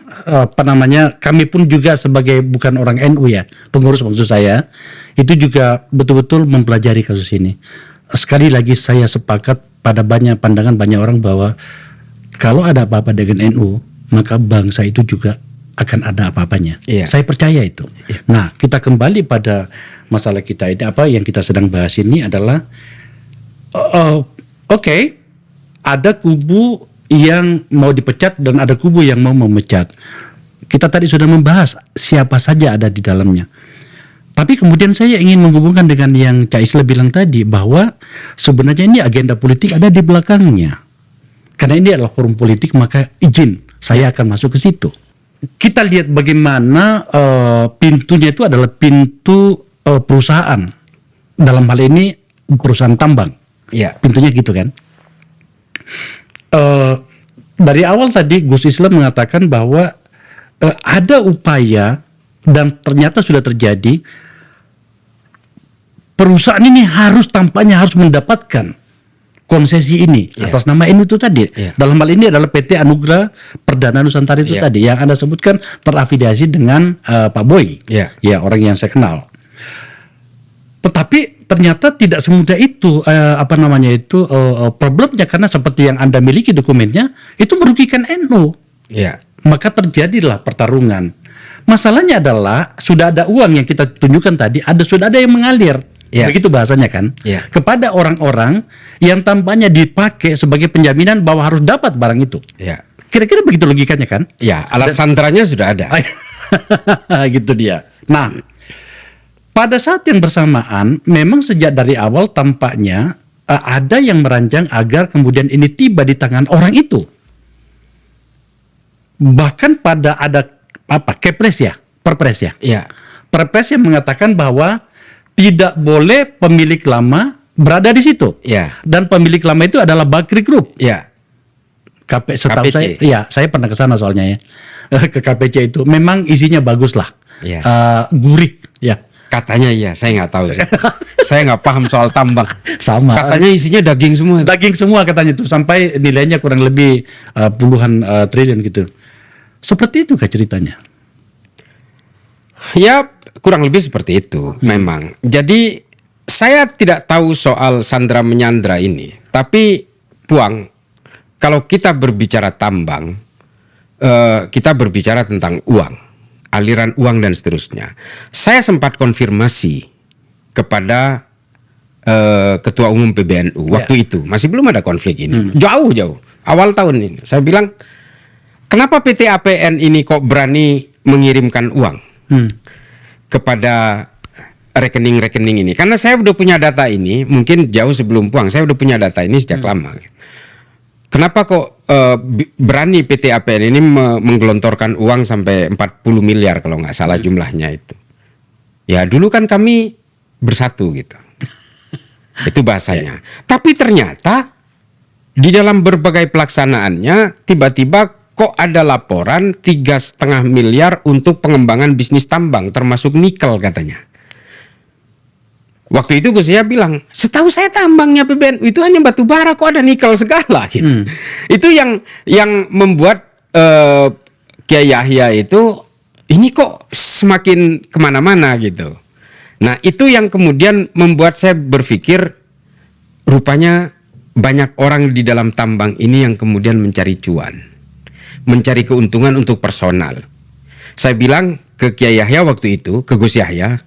Speaker 2: kami pun juga sebagai bukan orang NU ya, pengurus maksud saya, itu juga betul-betul mempelajari kasus ini. Sekali lagi saya sepakat pada banyak pandangan banyak orang bahwa kalau ada apa-apa dengan NU, maka bangsa itu juga akan ada apa-apanya.
Speaker 1: Iya.
Speaker 2: Saya percaya itu. Nah, kita kembali pada masalah kita ini, apa yang kita sedang bahas ini adalah oke, ada kubu yang mau dipecat dan ada kubu yang mau memecat. Kita tadi sudah membahas siapa saja ada di dalamnya. Tapi kemudian saya ingin menghubungkan dengan yang Cak Isla bilang tadi bahwa sebenarnya ini agenda politik ada di belakangnya. Karena ini adalah forum politik, maka izin saya akan masuk ke situ. Kita lihat bagaimana pintunya itu adalah pintu perusahaan. Dalam hal ini perusahaan tambang.
Speaker 1: Ya.
Speaker 2: Pintunya gitu kan. Dari awal tadi Gus Islam mengatakan bahwa ada upaya dan ternyata sudah terjadi, perusahaan ini tampaknya harus mendapatkan konsesi ini atas nama NU itu tadi. Dalam hal ini adalah PT Anugerah Perdana Nusantara itu tadi yang Anda sebutkan terafiliasi dengan Pak Boy. Ya, orang yang saya kenal. Tetapi ternyata tidak semudah itu problemnya, karena seperti yang Anda miliki dokumennya itu merugikan NU. Maka terjadilah pertarungan. Masalahnya adalah sudah ada uang yang kita tunjukkan tadi, sudah ada yang mengalir. Begitu bahasanya kan, kepada orang-orang yang tampaknya dipakai sebagai penjaminan bahwa harus dapat barang itu. Kira-kira begitu logikanya kan? Ya,
Speaker 1: alat sandranya sudah ada.
Speaker 2: Gitu dia. Nah, pada saat yang bersamaan, memang sejak dari awal tampaknya ada yang merancang agar kemudian ini tiba di tangan orang itu. Bahkan pada ada Perpres ya. Perpres yang mengatakan bahwa tidak boleh pemilik lama berada di situ. Dan pemilik lama itu adalah Bakri Group. Setahu
Speaker 1: KPC.
Speaker 2: Saya pernah ke sana soalnya ya. Ke KPC itu memang isinya bagus lah. Gurih ya.
Speaker 1: Katanya saya nggak tahu. Saya nggak paham soal tambang.
Speaker 2: Sama.
Speaker 1: Katanya isinya daging semua.
Speaker 2: Daging semua katanya itu, sampai nilainya kurang lebih puluhan triliun gitu. Seperti itu kah ceritanya?
Speaker 1: Ya kurang lebih seperti itu memang. Jadi saya tidak tahu soal sandra menyandra ini, tapi Puang, kalau kita berbicara tambang, kita berbicara tentang uang, aliran uang dan seterusnya. Saya sempat konfirmasi kepada Ketua Umum PBNU waktu itu, masih belum ada konflik ini, jauh awal tahun ini. Saya bilang, kenapa PT APN ini kok berani mengirimkan uang kepada rekening-rekening ini? Karena saya udah punya data ini, mungkin jauh sebelum Puang, saya udah punya data ini sejak lama. Kenapa kok berani PT APN ini menggelontorkan uang sampai 40 miliar kalau nggak salah jumlahnya itu? Ya dulu kan kami bersatu gitu. Itu bahasanya. Tapi ternyata di dalam berbagai pelaksanaannya tiba-tiba kok ada laporan 3,5 miliar untuk pengembangan bisnis tambang termasuk nikel katanya. Waktu itu Gus Yahya bilang, setahu saya tambangnya PBNU itu hanya batu bara, kok ada nikel segala gitu. Itu yang membuat Kiai Yahya itu ini kok semakin kemana-mana gitu. Nah itu yang kemudian membuat saya berpikir rupanya banyak orang di dalam tambang ini yang kemudian mencari cuan, mencari keuntungan untuk personal. Saya bilang ke Kiai Yahya waktu itu, ke Gus Yahya,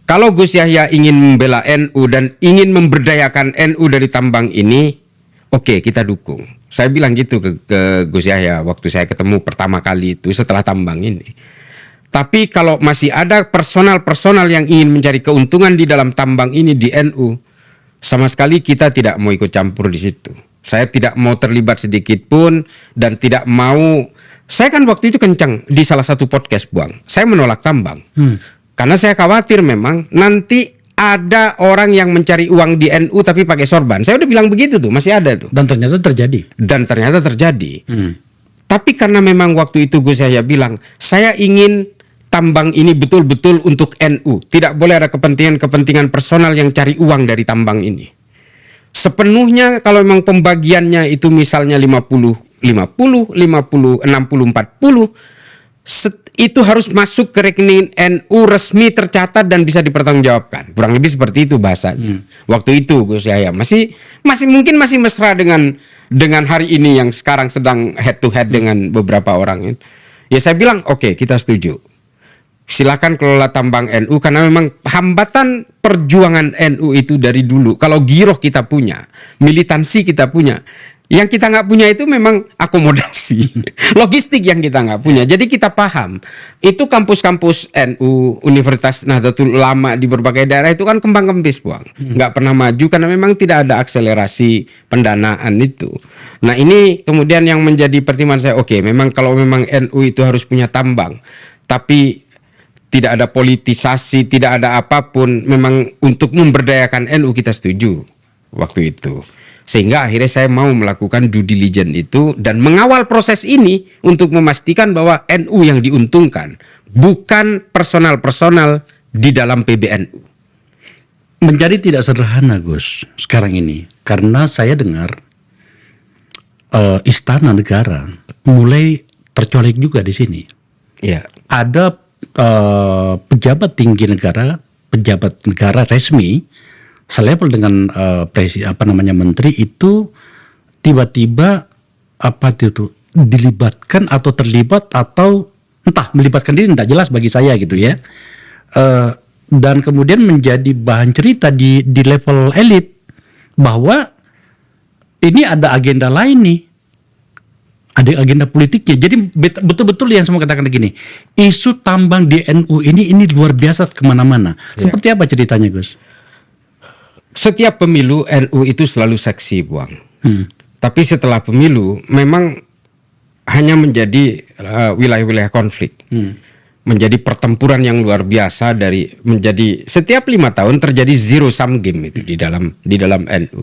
Speaker 1: kalau Gus Yahya ingin membela NU dan ingin memberdayakan NU dari tambang ini, oke, kita dukung. Saya bilang gitu ke Gus Yahya waktu saya ketemu pertama kali itu setelah tambang ini. Tapi kalau masih ada personal-personal yang ingin mencari keuntungan di dalam tambang ini di NU, sama sekali kita tidak mau ikut campur di situ. Saya tidak mau terlibat sedikit pun dan tidak mau. Saya kan waktu itu kencang di salah satu podcast Buang. Saya menolak tambang. Karena saya khawatir memang nanti ada orang yang mencari uang di NU tapi pakai sorban. Saya udah bilang begitu tuh, masih ada tuh.
Speaker 2: Dan ternyata terjadi.
Speaker 1: Tapi karena memang waktu itu Gus Yahya bilang, saya ingin tambang ini betul-betul untuk NU. Tidak boleh ada kepentingan-kepentingan personal yang cari uang dari tambang ini. Sepenuhnya kalau memang pembagiannya itu misalnya 50, 60, 40, itu harus masuk ke rekening NU resmi tercatat dan bisa dipertanggungjawabkan. Kurang lebih seperti itu bahasanya. Waktu itu Gus Yahya masih mungkin masih mesra dengan hari ini yang sekarang sedang head to head dengan beberapa orang. Ya saya bilang oke, kita setuju. Silakan kelola tambang NU karena memang hambatan perjuangan NU itu dari dulu. Kalau giroh kita punya, militansi kita punya. Yang kita nggak punya itu memang akomodasi, logistik yang kita nggak punya. Jadi kita paham, itu kampus-kampus NU, Universitas Nahdlatul Ulama di berbagai daerah itu kan kembang kempis Buang, nggak pernah maju karena memang tidak ada akselerasi pendanaan itu. Nah ini kemudian yang menjadi pertimbangan saya, oke, memang kalau memang NU itu harus punya tambang, tapi tidak ada politisasi, tidak ada apapun, memang untuk memberdayakan NU kita setuju waktu itu. Sehingga akhirnya saya mau melakukan due diligence itu dan mengawal proses ini untuk memastikan bahwa NU yang diuntungkan, bukan personal-personal di dalam PBNU.
Speaker 2: Menjadi tidak sederhana Gus sekarang ini, karena saya dengar istana negara mulai tercolek juga di sini.
Speaker 1: Ya.
Speaker 2: Ada pejabat tinggi negara, pejabat negara resmi selevel dengan menteri itu tiba-tiba dilibatkan atau terlibat atau entah melibatkan diri, tidak jelas bagi saya gitu ya, dan kemudian menjadi bahan cerita di level elit bahwa ini ada agenda lain nih, ada agenda politiknya. Jadi betul-betul yang semua katakan begini, isu tambang di NU ini luar biasa kemana-mana. Seperti apa ceritanya Gus?
Speaker 1: Setiap pemilu NU itu selalu seksi Buang. Tapi setelah pemilu memang hanya menjadi wilayah-wilayah konflik. Menjadi pertempuran yang luar biasa menjadi setiap 5 tahun terjadi zero sum game itu di dalam NU.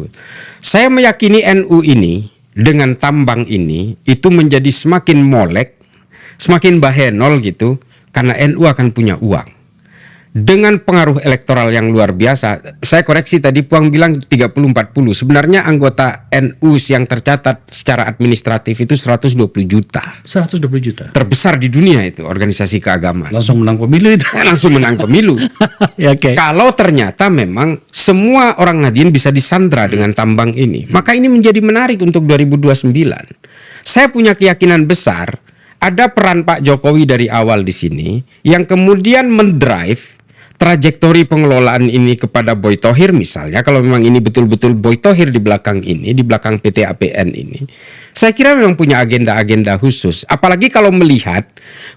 Speaker 1: Saya meyakini NU ini dengan tambang ini itu menjadi semakin molek, semakin bahenol gitu karena NU akan punya uang. dengan pengaruh elektoral yang luar biasa. Saya koreksi tadi Puang bilang 30-40. Sebenarnya anggota NU yang tercatat secara administratif itu 120 juta.
Speaker 2: 120 juta.
Speaker 1: Terbesar di dunia itu organisasi keagamaan.
Speaker 2: Langsung menang pemilu itu.
Speaker 1: Langsung menang pemilu.
Speaker 2: Ya, oke.
Speaker 1: Kalau ternyata memang semua orang Nahdien bisa disandra dengan tambang ini, maka ini menjadi menarik untuk 2029. Saya punya keyakinan besar ada peran Pak Jokowi dari awal di sini yang kemudian mendrive trajektori pengelolaan ini kepada Boy Thohir misalnya. Kalau memang ini betul-betul Boy Thohir di belakang ini, di belakang PT APN ini, saya kira memang punya agenda-agenda khusus. Apalagi kalau melihat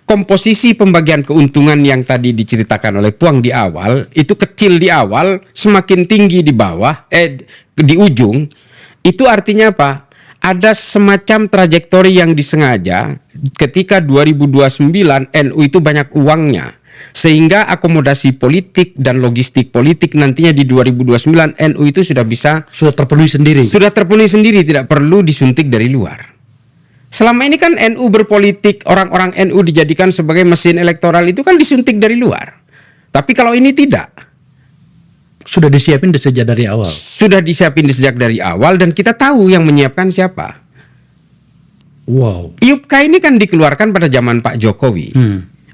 Speaker 1: komposisi pembagian keuntungan yang tadi diceritakan oleh Puang di awal, itu kecil di awal, semakin tinggi di bawah, di ujung. Itu artinya apa? Ada semacam trajektori yang disengaja ketika 2029 NU itu banyak uangnya. Sehingga akomodasi politik dan logistik politik nantinya di 2029 NU itu sudah
Speaker 2: terpenuhi sendiri.
Speaker 1: Sudah terpenuhi sendiri, tidak perlu disuntik dari luar. Selama ini kan NU berpolitik, orang-orang NU dijadikan sebagai mesin elektoral itu kan disuntik dari luar. Tapi kalau ini tidak.
Speaker 2: Sudah disiapin sejak dari awal.
Speaker 1: Sudah disiapin sejak dari awal dan kita tahu yang menyiapkan siapa.
Speaker 2: Wow.
Speaker 1: IUPK ini kan dikeluarkan pada zaman Pak Jokowi.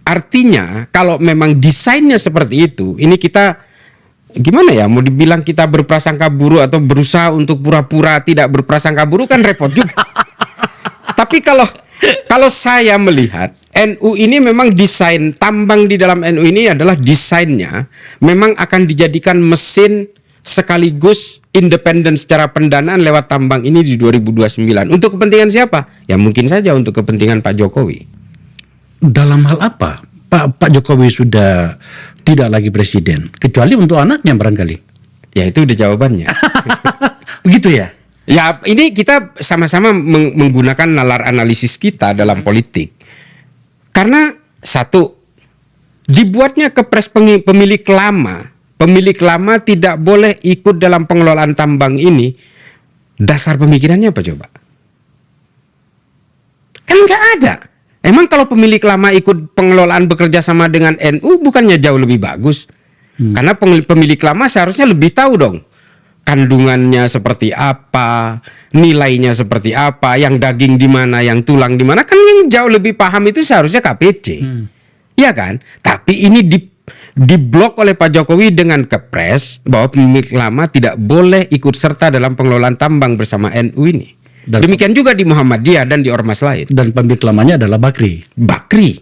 Speaker 1: Artinya kalau memang desainnya seperti itu, ini kita gimana ya, mau dibilang kita berprasangka buruk atau berusaha untuk pura-pura tidak berprasangka buruk kan repot juga. Tapi kalau saya melihat NU ini memang desain tambang di dalam NU ini adalah desainnya memang akan dijadikan mesin sekaligus independen secara pendanaan lewat tambang ini di 2029. Untuk kepentingan siapa? Ya mungkin saja untuk kepentingan Pak Jokowi.
Speaker 2: Dalam hal apa? Pak Jokowi sudah tidak lagi presiden, kecuali untuk anaknya barangkali.
Speaker 1: Ya itu udah jawabannya.
Speaker 2: Begitu ya?
Speaker 1: Ya ini kita sama-sama menggunakan nalar analisis kita dalam politik. Karena satu, dibuatnya kepres pemilik lama tidak boleh ikut dalam pengelolaan tambang ini. Dasar pemikirannya apa coba? Kan nggak ada. Emang kalau pemilik lama ikut pengelolaan bekerja sama dengan NU bukannya jauh lebih bagus? Karena pemilik lama seharusnya lebih tahu dong kandungannya seperti apa, nilainya seperti apa, yang daging di mana, yang tulang di mana. Kan yang jauh lebih paham itu seharusnya KPC. Iya kan? Tapi ini diblok oleh Pak Jokowi dengan kepres bahwa pemilik lama tidak boleh ikut serta dalam pengelolaan tambang bersama NU ini. Demikian juga di Muhammadiyah dan di ormas lain.
Speaker 2: Dan pemilik lamanya adalah Bakri.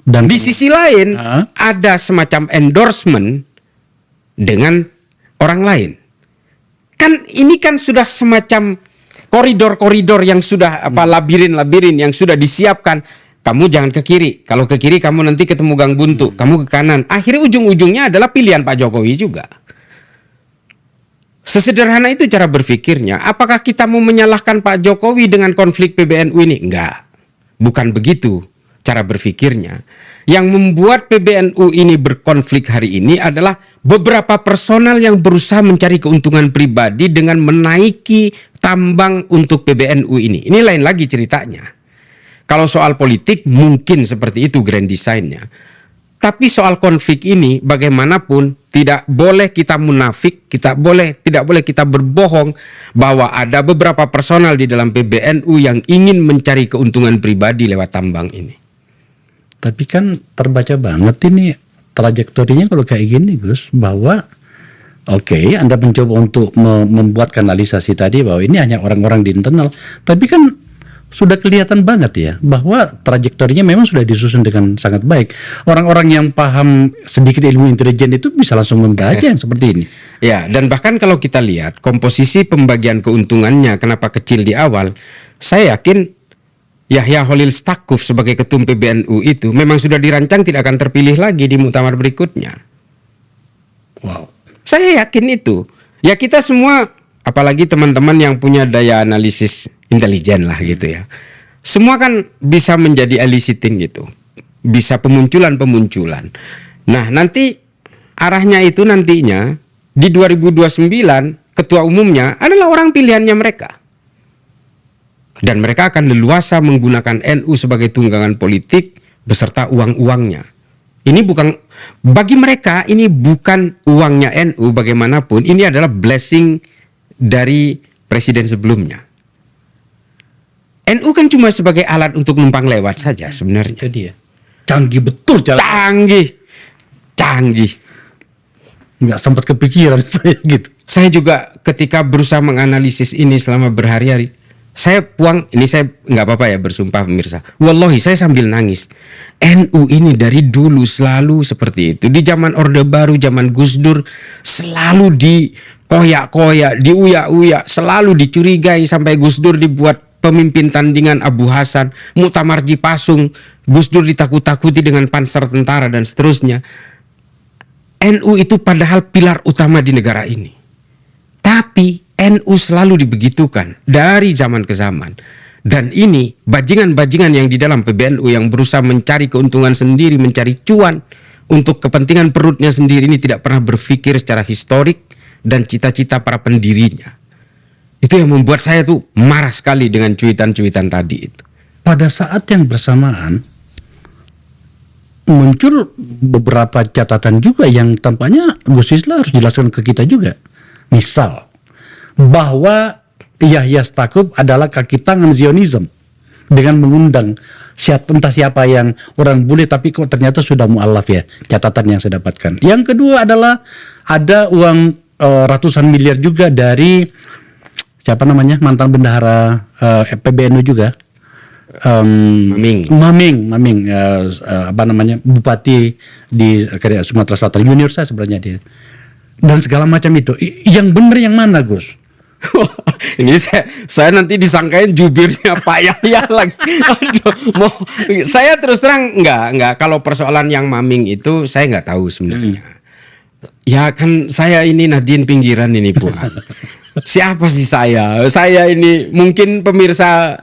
Speaker 1: Dan di sisi lain ada semacam endorsement dengan orang lain. Kan ini kan sudah semacam koridor-koridor yang sudah labirin-labirin yang sudah disiapkan. Kamu jangan ke kiri. Kalau ke kiri kamu nanti ketemu gang buntu. Kamu ke kanan. Akhirnya ujung-ujungnya adalah pilihan Pak Jokowi juga. Sesederhana itu cara berpikirnya. Apakah kita mau menyalahkan Pak Jokowi dengan konflik PBNU ini? Enggak. Bukan begitu cara berpikirnya. Yang membuat PBNU ini berkonflik hari ini adalah beberapa personal yang berusaha mencari keuntungan pribadi dengan menaiki tambang untuk PBNU ini. Ini lain lagi ceritanya. Kalau soal politik mungkin seperti itu grand design-nya. Tapi soal konflik ini bagaimanapun tidak boleh kita munafik, tidak boleh kita berbohong bahwa ada beberapa personal di dalam PBNU yang ingin mencari keuntungan pribadi lewat tambang ini.
Speaker 2: Tapi kan terbaca banget ini trajektorinya kalau kayak gini Gus, bahwa oke, Anda mencoba untuk membuat kanalisasi tadi bahwa ini hanya orang-orang di internal, tapi kan sudah kelihatan banget ya bahwa trajektorinya memang sudah disusun dengan sangat baik. Orang-orang yang paham sedikit ilmu intelijen itu bisa langsung membaca yang seperti ini.
Speaker 1: Ya, dan bahkan kalau kita lihat komposisi pembagian keuntungannya kenapa kecil di awal, saya yakin Yahya Holil Stakuf sebagai ketum PBNU itu memang sudah dirancang tidak akan terpilih lagi di muktamar berikutnya.
Speaker 2: Wow.
Speaker 1: Saya yakin itu. Ya kita semua, apalagi teman-teman yang punya daya analisis intelijen lah gitu ya. Semua kan bisa menjadi eliciting gitu. Bisa pemunculan-pemunculan. Nah nanti arahnya itu nantinya di 2029 ketua umumnya adalah orang pilihannya mereka. Dan mereka akan leluasa menggunakan NU sebagai tunggangan politik beserta uang-uangnya. Ini bukan, bagi mereka ini bukan uangnya NU, bagaimanapun ini adalah blessing dari presiden sebelumnya. NU kan cuma sebagai alat untuk numpang lewat saja sebenarnya.
Speaker 2: Itu dia. Canggih betul cara.
Speaker 1: Canggih.
Speaker 2: Nggak sempat kepikiran saya gitu.
Speaker 1: Saya juga ketika berusaha menganalisis ini selama berhari-hari, saya nggak apa-apa ya bersumpah pemirsa. Wallahi saya sambil nangis. NU ini dari dulu selalu seperti itu. Di zaman Orde Baru, zaman Gus Dur, selalu dikoyak-koyak, diuyak-uyak, selalu dicurigai sampai Gus Dur dibuat pemimpin tandingan Abu Hasan, Muktamar Jipasung, Gus Dur ditakut-takuti dengan panser tentara dan seterusnya. NU itu padahal pilar utama di negara ini. Tapi NU selalu dibegitukan dari zaman ke zaman. Dan ini bajingan-bajingan yang di dalam PBNU yang berusaha mencari keuntungan sendiri, mencari cuan untuk kepentingan perutnya sendiri, ini tidak pernah berpikir secara historik dan cita-cita para pendirinya. Itu yang membuat saya tuh marah sekali dengan cuitan-cuitan tadi itu.
Speaker 2: Pada saat yang bersamaan muncul beberapa catatan juga yang tampaknya Gus Islah harus jelaskan ke kita juga. Misal bahwa Yahya Stakuf adalah kaki tangan Zionism dengan mengundang entah siapa yang orang bule, tapi kok ternyata sudah mualaf ya, catatan yang saya dapatkan. Yang kedua adalah ada uang ratusan miliar juga dari siapa namanya, mantan bendahara PBNU juga, Maming, apa namanya, bupati di Sumatera Selatan, junior saya sebenarnya dia, dan segala macam itu. Yang benar yang mana, Gus?
Speaker 1: Ini saya nanti disangkain jubirnya Pak Yahya lagi. Aduh, saya terus terang enggak. Kalau persoalan yang Maming itu saya nggak tahu sebenarnya. Ya kan saya ini Nadine pinggiran ini, Puan. Siapa sih saya? Saya ini mungkin pemirsa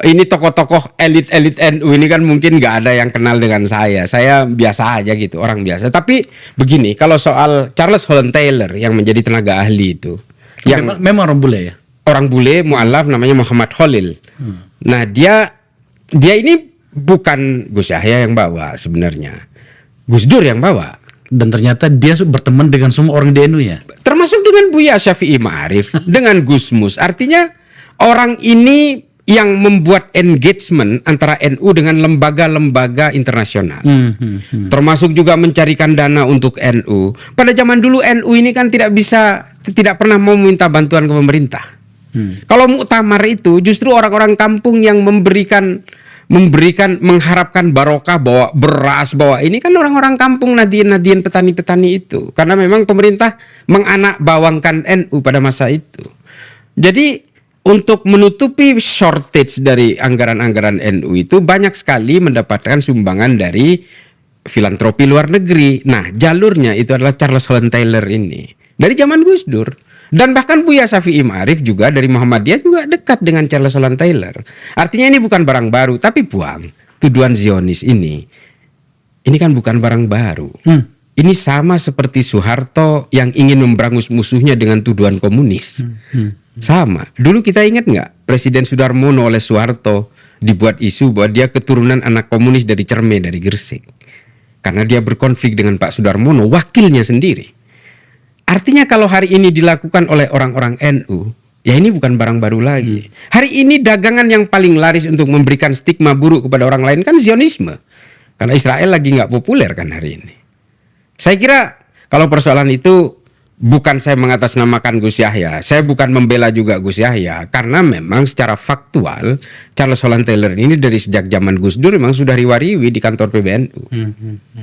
Speaker 1: ini tokoh-tokoh elit-elit NU ini kan mungkin nggak ada yang kenal dengan saya. Saya biasa aja gitu, orang biasa. Tapi begini, kalau soal Charles Holland Taylor yang menjadi tenaga ahli itu, yang
Speaker 2: memang orang bule ya?
Speaker 1: Orang bule, mualaf, namanya Muhammad Khalil. Nah dia ini bukan Gus Yahya yang bawa sebenarnya, Gus Dur yang bawa.
Speaker 2: Dan ternyata dia berteman dengan semua orang di NU ya?
Speaker 1: Termasuk dengan Buya Syafi'i Ma'arif, dengan Gus Mus. Artinya orang ini yang membuat engagement antara NU dengan lembaga-lembaga internasional. Termasuk juga mencarikan dana untuk NU. Pada zaman dulu NU ini kan tidak pernah mau meminta bantuan ke pemerintah. Kalau muktamar itu justru orang-orang kampung yang mengharapkan barokah, bawa beras, bawa ini kan orang-orang kampung, nadiin petani-petani itu. Karena memang pemerintah menganak bawangkan NU pada masa itu. Jadi untuk menutupi shortage dari anggaran-anggaran NU itu banyak sekali mendapatkan sumbangan dari filantropi luar negeri. Nah, jalurnya itu adalah Charles Holland Taylor ini dari zaman Gus Dur. Dan bahkan Buya Syafi'i Ma'arif juga dari Muhammadiyah juga dekat dengan Charles Holland Taylor. Artinya ini bukan barang baru, tapi Puang, tuduhan Zionis ini kan bukan barang baru. Ini sama seperti Soeharto yang ingin memberangus musuhnya dengan tuduhan komunis. Sama. Dulu kita ingat nggak Presiden Sudarmono oleh Soeharto dibuat isu bahwa dia keturunan anak komunis dari Cerme, dari Gresik. Karena dia berkonflik dengan Pak Sudarmono, wakilnya sendiri. Artinya kalau hari ini dilakukan oleh orang-orang NU, ya ini bukan barang baru lagi. Hari ini dagangan yang paling laris untuk memberikan stigma buruk kepada orang lain kan Zionisme. Karena Israel lagi nggak populer kan hari ini. Saya kira kalau persoalan itu bukan saya mengatasnamakan Gus Yahya. Saya bukan membela juga Gus Yahya. Karena memang secara faktual Charles Holland Taylor ini dari sejak zaman Gus Dur memang sudah riwariwi di kantor PBNU.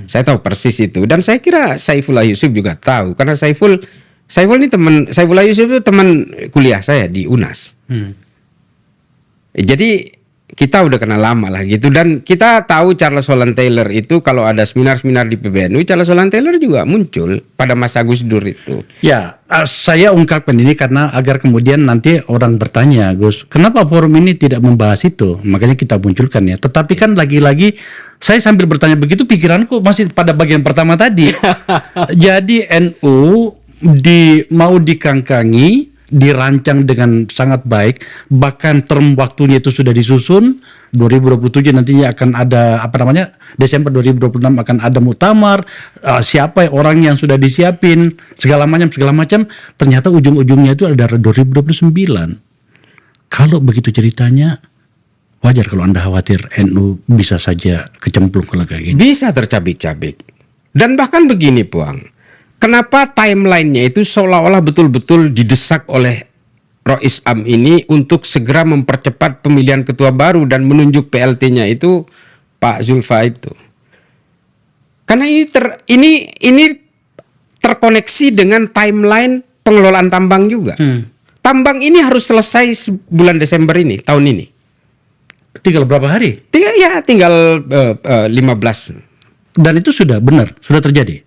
Speaker 1: Saya tahu persis itu. Dan saya kira Saifullah Yusuf juga tahu. Karena Saifullah Yusuf itu teman kuliah saya di UNAS. Jadi kita udah kenal lama lah gitu. Dan kita tahu Charles Holland Taylor itu kalau ada seminar-seminar di PBNU, Charles Holland Taylor juga muncul pada masa Gus Dur itu.
Speaker 2: Ya, saya ungkapkan ini karena agar kemudian nanti orang bertanya, Gus, kenapa forum ini tidak membahas itu? Makanya kita munculkan ya. Tetapi kan lagi-lagi saya sambil bertanya begitu, pikiranku masih pada bagian pertama tadi. Jadi NU mau dikangkangi dirancang dengan sangat baik, bahkan term waktunya itu sudah disusun. 2027 nantinya akan ada Desember 2026 akan ada muktamar, siapa orang yang sudah disiapin segala macam, ternyata ujung-ujungnya itu ada 2029. Kalau begitu ceritanya, wajar kalau Anda khawatir NU bisa saja kecemplung kalau kayak gini.
Speaker 1: Bisa tercabik-cabik. Dan bahkan begini, Puang. Kenapa timelinenya itu seolah-olah betul-betul didesak oleh Rois Am ini untuk segera mempercepat pemilihan ketua baru dan menunjuk PLT-nya itu Pak Zulfa itu. Karena ini terkoneksi dengan timeline pengelolaan tambang juga. Tambang ini harus selesai bulan Desember ini, tahun ini.
Speaker 2: Tinggal berapa hari?
Speaker 1: Tinggal 15.
Speaker 2: Dan itu sudah benar, sudah terjadi.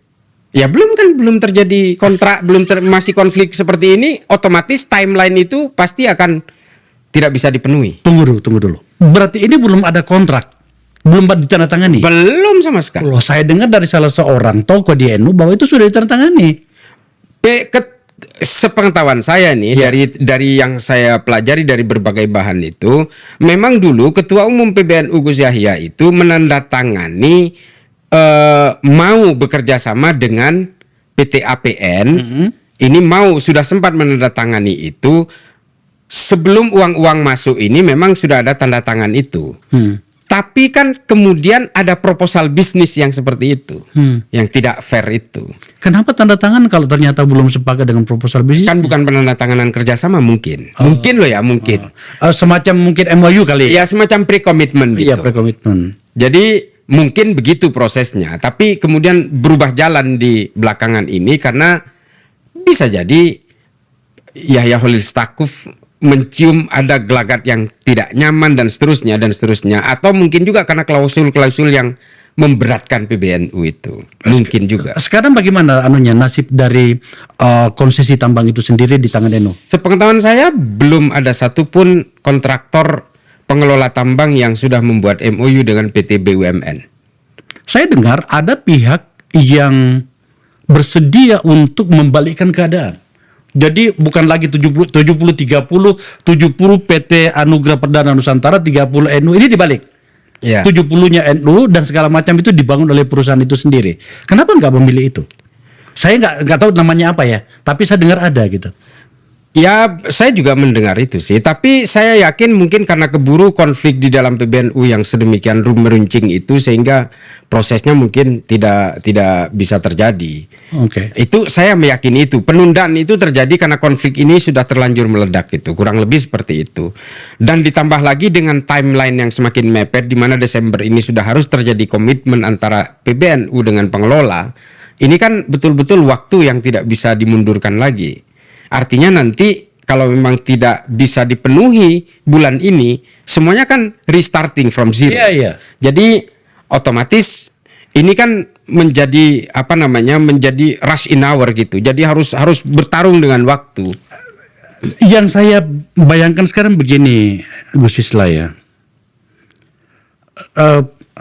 Speaker 1: Ya belum terjadi kontrak, masih konflik seperti ini, otomatis timeline itu pasti akan tidak bisa dipenuhi.
Speaker 2: Tunggu dulu. Berarti ini belum ada kontrak, belum ditandatangani.
Speaker 1: Belum sama sekali.
Speaker 2: Loh, saya dengar dari salah seorang tokoh di NU bahwa itu sudah ditandatangani.
Speaker 1: Sepengetahuan saya nih, dari yang saya pelajari dari berbagai bahan itu, memang dulu Ketua Umum PBNU Gus Yahya itu menandatangani mau bekerja sama dengan PT APN. Ini sudah sempat menandatangani itu sebelum uang-uang masuk ini, memang sudah ada tanda tangan itu. Tapi kan kemudian ada proposal bisnis yang seperti itu, yang tidak fair itu.
Speaker 2: Kenapa tanda tangan kalau ternyata belum sepakat dengan proposal bisnis?
Speaker 1: Kan bukan penandatanganan kerjasama mungkin. Mungkin.
Speaker 2: Semacam mungkin MOU kali.
Speaker 1: Ya semacam pre-commitment gitu.
Speaker 2: Iya, pre-commitment.
Speaker 1: Jadi mungkin begitu prosesnya. Tapi kemudian berubah jalan di belakangan ini karena bisa jadi Yahya Khalil Stakuf mencium ada gelagat yang tidak nyaman dan seterusnya. Atau mungkin juga karena klausul-klausul yang memberatkan PBNU itu. Mungkin juga.
Speaker 2: Sekarang bagaimana nasib dari konsesi tambang itu sendiri di tangan NU?
Speaker 1: Sepengetahuan saya belum ada satupun kontraktor pengelola tambang yang sudah membuat MOU dengan PT BUMN.
Speaker 2: Saya dengar ada pihak yang bersedia untuk membalikkan keadaan. Jadi bukan lagi 70 30 70 PT Anugerah Perdana Nusantara, 30 NU, ini dibalik. 70-nya NU dan segala macam itu dibangun oleh perusahaan itu sendiri. Kenapa nggak memilih itu? Saya nggak tahu namanya apa ya, tapi saya dengar ada gitu.
Speaker 1: Ya, saya juga mendengar itu sih. Tapi saya yakin mungkin karena keburu konflik di dalam PBNU yang sedemikian meruncing itu, sehingga prosesnya mungkin tidak bisa terjadi.
Speaker 2: Oke.
Speaker 1: Itu saya meyakini itu. Penundaan itu terjadi karena konflik ini sudah terlanjur meledak itu. Kurang lebih seperti itu. Dan ditambah lagi dengan timeline yang semakin mepet, di mana Desember ini sudah harus terjadi komitmen antara PBNU dengan pengelola. Ini kan betul-betul waktu yang tidak bisa dimundurkan lagi. Artinya nanti kalau memang tidak bisa dipenuhi bulan ini, semuanya kan restarting from zero.
Speaker 2: Iya.
Speaker 1: Jadi otomatis ini kan menjadi menjadi rush in hour gitu. Jadi harus bertarung dengan waktu.
Speaker 2: Yang saya bayangkan sekarang begini, Gus Isla ya.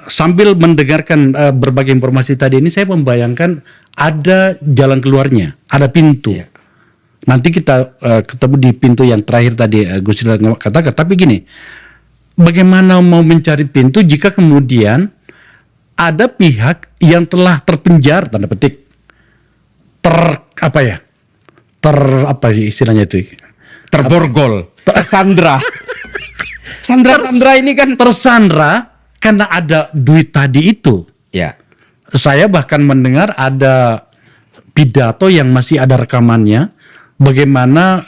Speaker 2: Sambil mendengarkan berbagai informasi tadi ini, saya membayangkan ada jalan keluarnya, ada pintu.
Speaker 1: Iya.
Speaker 2: Nanti kita ketemu di pintu yang terakhir tadi Gus Isla katakan. Tapi gini, bagaimana mau mencari pintu jika kemudian ada pihak yang telah terpenjar, tanda petik,
Speaker 1: Terborgol, tersandra. Sandra ini kan
Speaker 2: tersandra karena ada duit tadi itu.
Speaker 1: ya.
Speaker 2: Saya bahkan mendengar ada pidato yang masih ada rekamannya, bagaimana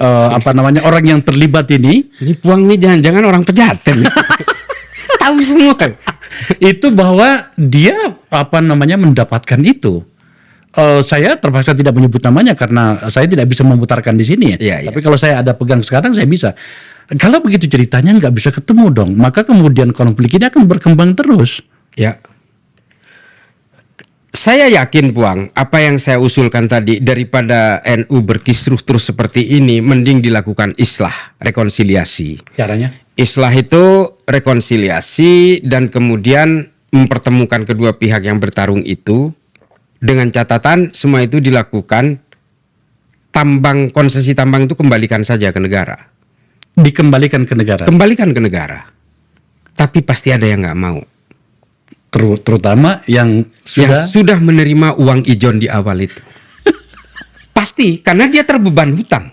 Speaker 2: orang yang terlibat ini
Speaker 1: Puang nih jangan-jangan orang Pejaten. Tahu semua.
Speaker 2: itu bahwa dia mendapatkan itu. Saya terpaksa tidak menyebut namanya karena saya tidak bisa memutarkan di sini ya.
Speaker 1: Iya.
Speaker 2: Tapi kalau saya ada pegang sekarang saya bisa. Kalau begitu ceritanya nggak bisa ketemu dong, maka kemudian konflik ini akan berkembang terus.
Speaker 1: Ya. Saya yakin, Puang, apa yang saya usulkan tadi, daripada NU berkisruh terus seperti ini, mending dilakukan islah, rekonsiliasi.
Speaker 2: Caranya?
Speaker 1: Islah itu rekonsiliasi dan kemudian mempertemukan kedua pihak yang bertarung itu, dengan catatan semua itu dilakukan tambang, konsesi tambang itu kembalikan saja ke negara.
Speaker 2: Dikembalikan ke negara.
Speaker 1: Kembalikan ke negara. Tapi pasti ada yang nggak mau.
Speaker 2: Terutama yang
Speaker 1: sudah menerima uang ijon di awal itu. Pasti, karena dia terbeban hutang.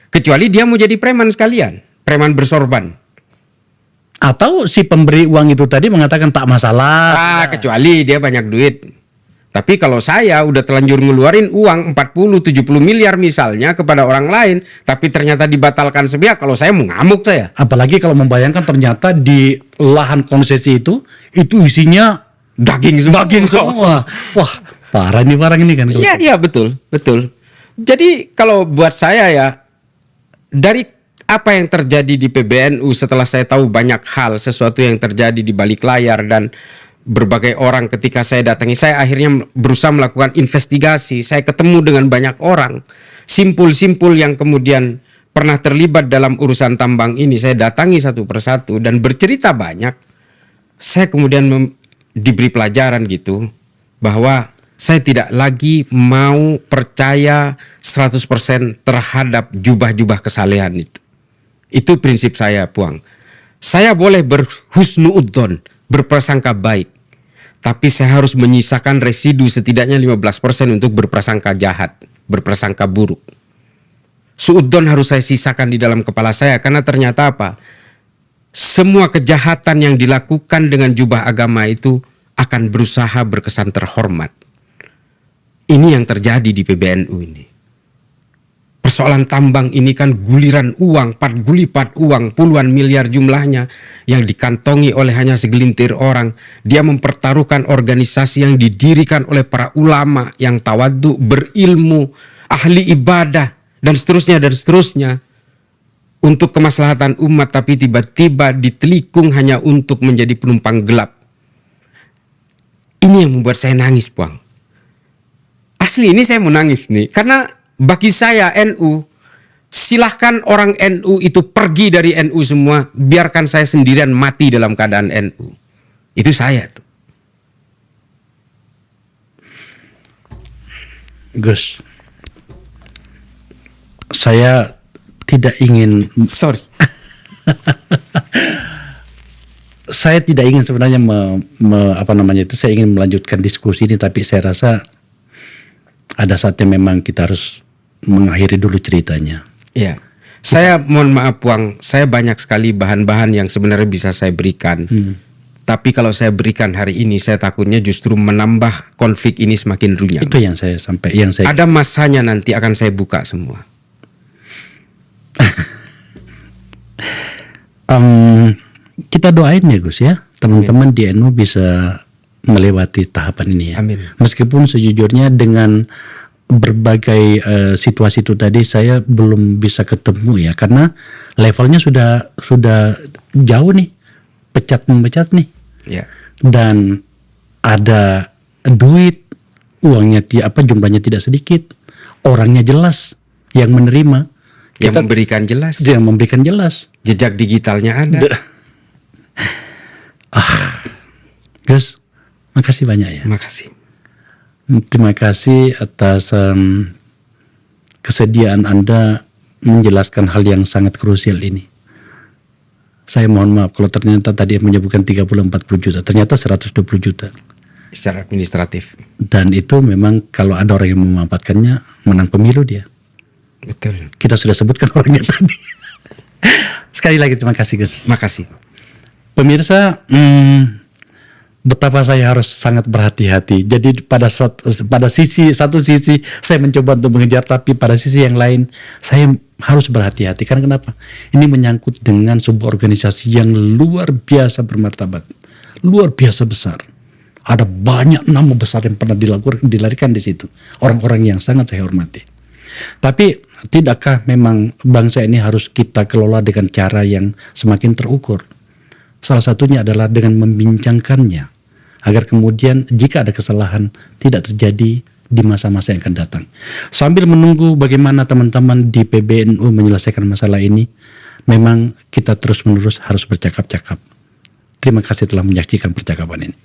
Speaker 1: Kecuali dia mau jadi preman sekalian, preman bersorban.
Speaker 2: Atau si pemberi uang itu tadi mengatakan tak masalah.
Speaker 1: Kecuali dia banyak duit. Tapi kalau saya udah telanjur ngeluarin uang 40-70 miliar misalnya kepada orang lain, tapi ternyata dibatalkan sepihak, kalau saya mau ngamuk saya.
Speaker 2: Apalagi kalau membayangkan ternyata di lahan konsesi itu isinya
Speaker 1: Daging semua.
Speaker 2: Wah, parah ini barang ini kan.
Speaker 1: Iya, betul. Jadi kalau buat saya ya, dari apa yang terjadi di PBNU setelah saya tahu banyak hal, sesuatu yang terjadi di balik layar dan berbagai orang ketika saya datangi, saya akhirnya berusaha melakukan investigasi. Saya ketemu dengan banyak orang, simpul-simpul yang kemudian pernah terlibat dalam urusan tambang ini. Saya datangi satu persatu dan bercerita banyak. Saya kemudian diberi pelajaran gitu, bahwa saya tidak lagi mau percaya 100% terhadap jubah-jubah kesalehan itu. Itu prinsip saya, Puang. Saya boleh berhusnuudzon, berprasangka baik, tapi saya harus menyisakan residu setidaknya 15% untuk berprasangka jahat, berprasangka buruk. Suudzon harus saya sisakan di dalam kepala saya, karena ternyata apa? Semua kejahatan yang dilakukan dengan jubah agama itu akan berusaha berkesan terhormat. Ini yang terjadi di PBNU ini. Persoalan tambang ini kan guliran uang, gulipat uang, puluhan miliar jumlahnya yang dikantongi oleh hanya segelintir orang. Dia mempertaruhkan organisasi yang didirikan oleh para ulama yang tawadhu, berilmu, ahli ibadah, dan seterusnya. Untuk kemaslahatan umat, tapi tiba-tiba ditelikung hanya untuk menjadi penumpang gelap. Ini yang membuat saya nangis, Puang. Asli ini saya mau nangis nih, karena bagi saya NU, silahkan orang NU itu pergi dari NU semua, biarkan saya sendirian mati dalam keadaan NU. Itu saya tuh.
Speaker 2: Gus, saya tidak ingin, saya tidak ingin sebenarnya saya ingin melanjutkan diskusi ini, tapi saya rasa ada saatnya memang kita harus mengakhiri dulu ceritanya.
Speaker 1: Iya. Saya mohon maaf, Puang, saya banyak sekali bahan-bahan yang sebenarnya bisa saya berikan. Tapi kalau saya berikan hari ini, saya takutnya justru menambah konflik ini semakin runyam.
Speaker 2: Itu yang saya
Speaker 1: ada masanya nanti akan saya buka semua.
Speaker 2: Kita doain ya Gus ya, teman-teman di NU bisa melewati tahapan ini ya.
Speaker 1: Amin.
Speaker 2: Meskipun sejujurnya dengan berbagai situasi itu tadi saya belum bisa ketemu ya, karena levelnya sudah jauh nih, pecat-memecat nih.
Speaker 1: Ya.
Speaker 2: Dan ada duit, uangnya jumlahnya tidak sedikit, orangnya jelas yang menerima,
Speaker 1: yang memberikan jelas,
Speaker 2: jejak
Speaker 1: digitalnya ada.
Speaker 2: Gus, makasih banyak ya.
Speaker 1: Makasih.
Speaker 2: Terima kasih atas kesediaan Anda menjelaskan hal yang sangat krusial ini. Saya mohon maaf kalau ternyata tadi menyebutkan 30-40 juta, ternyata 120 juta.
Speaker 1: Secara administratif.
Speaker 2: Dan itu memang kalau ada orang yang memanfaatkannya, menang pemilu dia.
Speaker 1: Betul.
Speaker 2: Kita sudah sebutkan orangnya tadi. Sekali lagi terima kasih Gus.
Speaker 1: Makasih.
Speaker 2: Pemirsa, betapa saya harus sangat berhati-hati. Jadi pada satu sisi saya mencoba untuk mengejar, tapi pada sisi yang lain saya harus berhati-hati. Karena kenapa? Ini menyangkut dengan sebuah organisasi yang luar biasa bermartabat, luar biasa besar. Ada banyak nama besar yang pernah dilarikan di situ. Orang-orang yang sangat saya hormati. Tapi tidakkah memang bangsa ini harus kita kelola dengan cara yang semakin terukur? Salah satunya adalah dengan membincangkannya, agar kemudian jika ada kesalahan tidak terjadi di masa-masa yang akan datang. Sambil menunggu bagaimana teman-teman di PBNU menyelesaikan masalah ini, memang kita terus-menerus harus bercakap-cakap. Terima kasih telah menyaksikan percakapan ini.